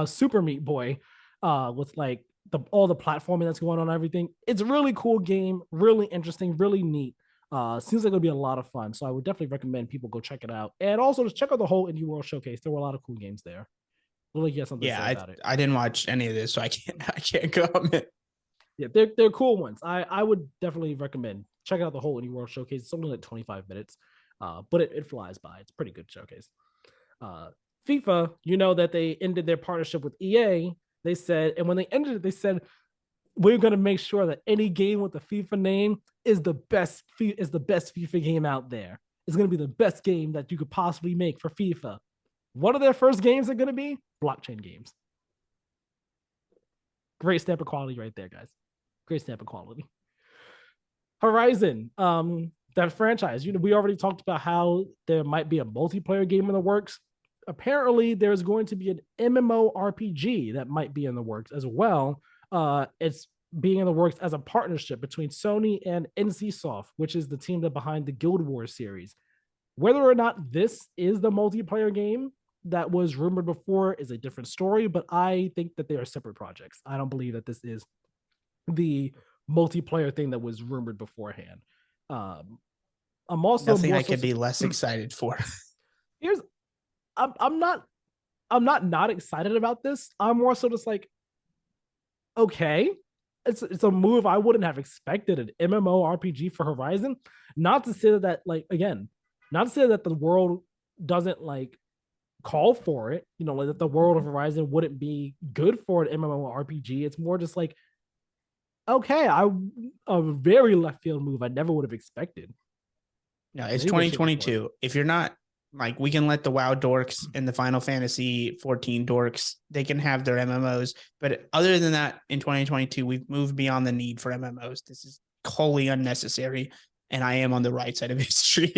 Super Meat Boy, with like all the platforming that's going on and everything. It's a really cool game, really interesting, really neat. Seems like it'll be a lot of fun. So I would definitely recommend people go check it out. And also just check out the whole Indie World Showcase. There were a lot of cool games there. Really get something to say about it. I didn't watch any of this, so I can't comment. Yeah, they're cool ones. I would definitely recommend check out the whole Indie World Showcase. It's only like 25 minutes, but it flies by. It's a pretty good showcase. FIFA, you know that they ended their partnership with EA. They said, and when they ended it, they said, we're going to make sure that any game with the FIFA name is the best FIFA game out there. It's going to be the best game that you could possibly make for FIFA. One of their first games are going to be blockchain games. Great stamp of quality right there, guys. Great stamp of quality. Horizon, that franchise. We already talked about how there might be a multiplayer game in the works. Apparently, there's going to be an MMORPG that might be in the works as well. It's being in the works as a partnership between Sony and NCSoft, which is the team that behind the Guild Wars series. Whether or not this is the multiplayer game that was rumored before is a different story, but I think that they are separate projects. I don't believe that this is the multiplayer thing that was rumored beforehand. I'm also nothing I could be less excited for. Here's I'm not excited about this. I'm more so just like, okay, it's a move I wouldn't have expected, an MMORPG for Horizon. Not to say that like again, not to say that the world doesn't like call for it, like that the world of Horizon wouldn't be good for an MMORPG. It's more just like, okay, a very left field move I never would have expected. No, it's 2022. If you're not like, we can let the WoW dorks and the Final Fantasy 14 dorks, they can have their MMOs. But other than that, in 2022, we've moved beyond the need for MMOs. This is wholly unnecessary. And I am on the right side of history.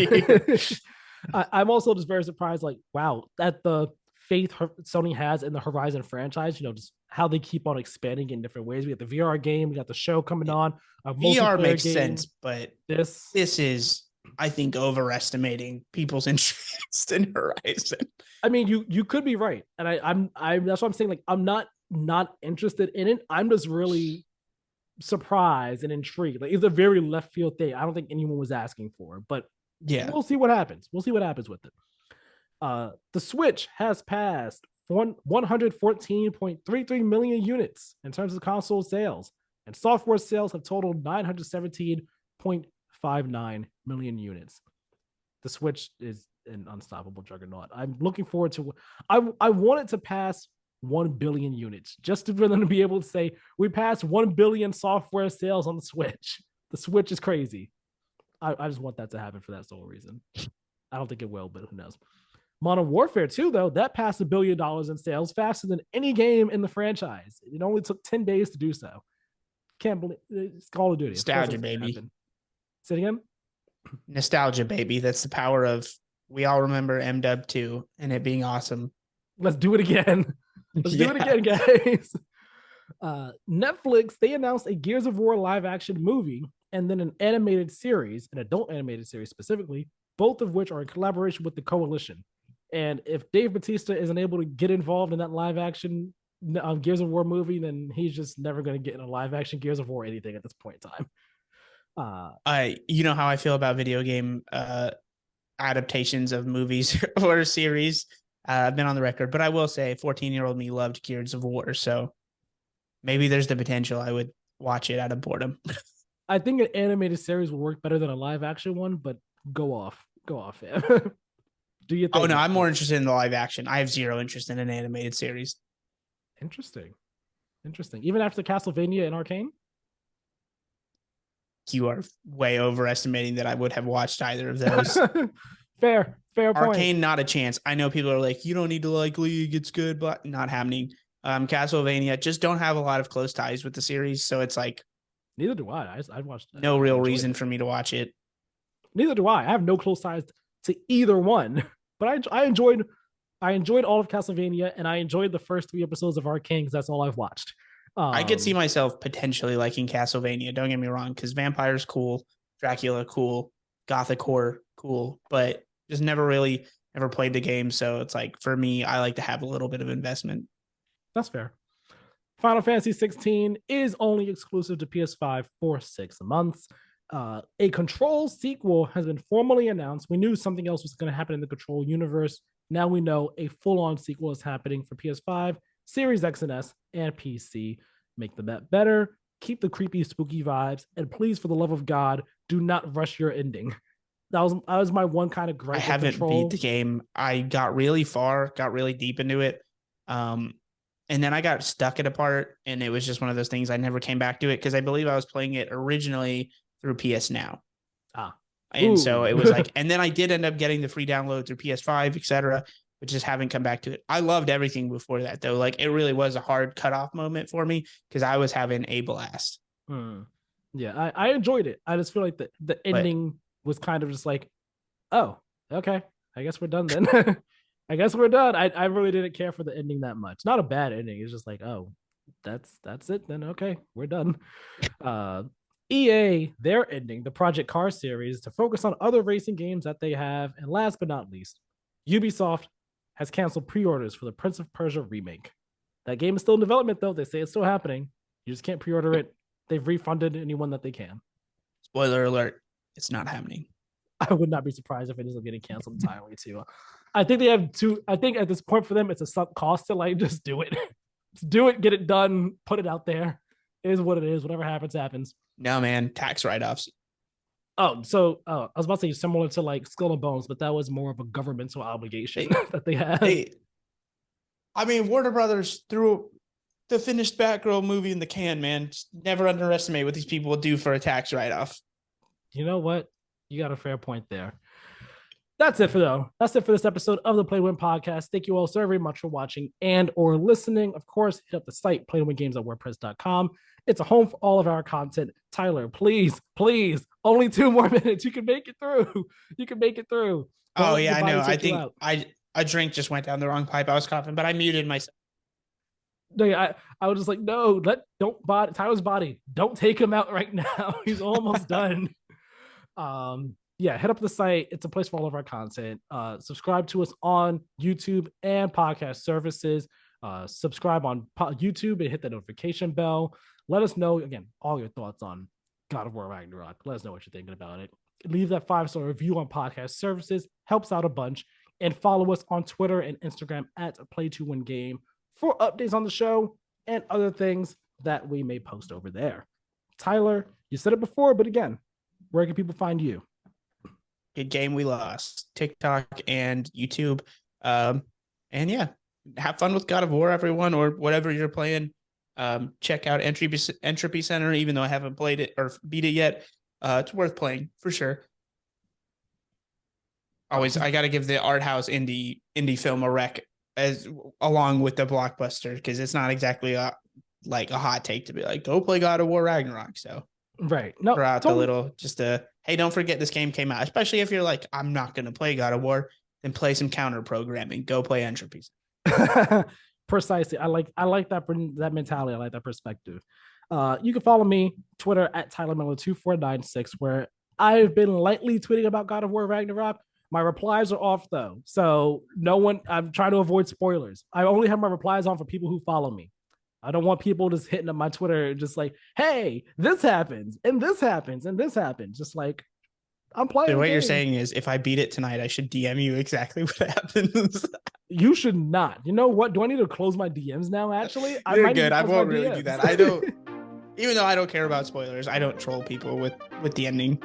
I'm also just very surprised, like, wow, that the faith Sony has in the Horizon franchise, just how they keep on expanding in different ways. We got the VR game, we got the show coming on. VR makes sense, but this is, I think, overestimating people's interest in Horizon. I mean, you could be right, and I'm that's what I'm saying. Like, I'm not interested in it. I'm just really surprised and intrigued. Like, it's a very left field thing. I don't think anyone was asking for, but yeah, we'll see what happens. We'll see what happens with it. The Switch has passed 114.33 million units in terms of console sales, and software sales have totaled 917.59 million units. The Switch is an unstoppable juggernaut. I'm looking forward to. I want it to pass 1 billion units, just for them to be able to say we passed 1 billion software sales on the Switch. The Switch is crazy. I just want that to happen for that sole reason. I don't think it will, but who knows. Modern Warfare 2, though, that passed $1 billion in sales faster than any game in the franchise. It only took 10 days to do so. Can't believe it's Call of Duty. Nostalgia, baby. Say it again. Nostalgia, baby. That's the power of, we all remember MW 2 and it being awesome. Let's do it again. Let's do it again, guys. Netflix, they announced a Gears of War live action movie and then an animated series, an adult animated series specifically, both of which are in collaboration with the Coalition. And if Dave Bautista isn't able to get involved in that live action Gears of War movie, then he's just never going to get in a live action Gears of War anything at this point in time. You know how I feel about video game adaptations of movies or series. I've been on the record, but I will say 14-year-old me loved Gears of War. So maybe there's the potential I would watch it out of boredom. I think an animated series will work better than a live action one, but go off, fam. Do you think? Oh, no, I'm more interested in the live action. I have zero interest in an animated series. Interesting. Even after Castlevania and Arcane? You are way overestimating that I would have watched either of those. Fair point. Arcane, not a chance. I know people are like, you don't need to like League, it's good, but not happening. Castlevania, just don't have a lot of close ties with the series, so it's like, neither do I. I watched. No real reason for me to watch it. Neither do I. I have no close ties to either one. But I enjoyed all of Castlevania, and I enjoyed the first 3 episodes of Arcane because that's all I've watched. I could see myself potentially liking Castlevania. Don't get me wrong, because vampires cool, Dracula cool, Gothic horror cool, but just never played the game. So it's like, for me, I like to have a little bit of investment. That's fair. Final Fantasy 16 is only exclusive to PS5 for 6 months. A Control sequel has been formally announced. We knew something else was going to happen in the Control universe. Now we know a full-on sequel is happening for PS5, Series X and S, and PC. Make the bet better, keep the creepy, spooky vibes, and please, for the love of God, do not rush your ending. That was my one kind of gripe. I haven't beat the game. I got really far, got really deep into it. And then I got stuck at a part, and it was just one of those things. I never came back to it because I believe I was playing it originally through PS Now. And so it was like, and then I did end up getting the free download through PS5, etc. but just haven't come back to it. I loved everything before that though. Like it really was a hard cutoff moment for me because I was having a blast. Yeah, I enjoyed it. I just feel like the ending was kind of just like, oh, okay, I guess we're done then. I guess we're done. I really didn't care for the ending that much. Not a bad ending. It's just like, oh, that's it then. Okay, we're done. Uh, EA, they're ending the Project Cars series to focus on other racing games that they have. And last but not least, Ubisoft has canceled pre-orders for the Prince of Persia remake. That game is still in development, though. They say it's still happening. You just can't pre-order it. They've refunded anyone that they can. Spoiler alert, it's not happening. I would not be surprised if it ends up getting canceled entirely, too. I think they have two. I think at this point for them, it's a sunk cost to like just do it. Just do it, get it done, put it out there. It is what it is. Whatever happens, happens. No, man, tax write-offs. Oh, so I was about to say similar to like Skull and Bones, but that was more of a governmental obligation that they have. I mean, Warner Brothers threw the finished Batgirl movie in the can, man. Just never underestimate what these people will do for a tax write-off. You know what? You got a fair point there. That's it for this episode of the Play Win podcast. Thank you all so very much for watching and or listening. Of course, hit up the site playwingames.wordpress.com. It's a home for all of our content. Tyler, please, only 2 more minutes. You can make it through. Oh yeah, I know. I think a drink just went down the wrong pipe. I was coughing, but I muted myself. I was just like, no, don't body Tyler's body. Don't take him out right now. He's almost done. Yeah, head up to the site. It's a place for all of our content. Subscribe to us on YouTube and podcast services. Subscribe on YouTube and hit the notification bell. Let us know, again, all your thoughts on God of War Ragnarok. Let us know what you're thinking about it. Leave that 5-star review on podcast services. Helps out a bunch. And follow us on Twitter and Instagram at Play2WinGame for updates on the show and other things that we may post over there. Tyler, you said it before, but again, where can people find you? Good Game We Lost, TikTok and YouTube. And yeah, have fun with God of War, everyone, or whatever you're playing. Check out Entropy Center, even though I haven't played it or beat it yet. It's worth playing for sure. Always, I got to give the art house indie film a rec along with the blockbuster, because it's not exactly a hot take to be like, go play God of War Ragnarok. So right, no, throw out the little hey, don't forget this game came out. Especially if you're like, I'm not going to play God of War, then play some counter programming. Go play Entropy. Precisely. I like that mentality. I like that perspective. You can follow me Twitter at TylerMiller2496, where I've been lightly tweeting about God of War Ragnarok. My replies are off though, so I'm trying to avoid spoilers. I only have my replies on for people who follow me. I don't want people just hitting up my Twitter just like, hey, this happens and this happens and this happens. Just like, I'm playing. So what you're saying is, if I beat it tonight, I should DM you exactly what happens. You should not. You know what? Do I need to close my DMs now? Actually, you're good. I won't really do that. I don't. Even though I don't care about spoilers, I don't troll people with the ending.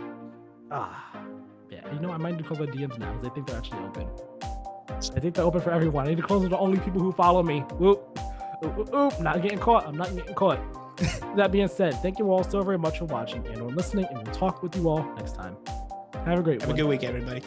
Yeah. You know, I might need to close my DMs now because I think they're actually open. I think they're open for everyone. I need to close them to only people who follow me. Whoop. Oop. Not getting caught. I'm not getting caught. That being said, thank you all so very much for watching and or listening, and we'll talk with you all next time. Have a great one. Have a good week, everybody.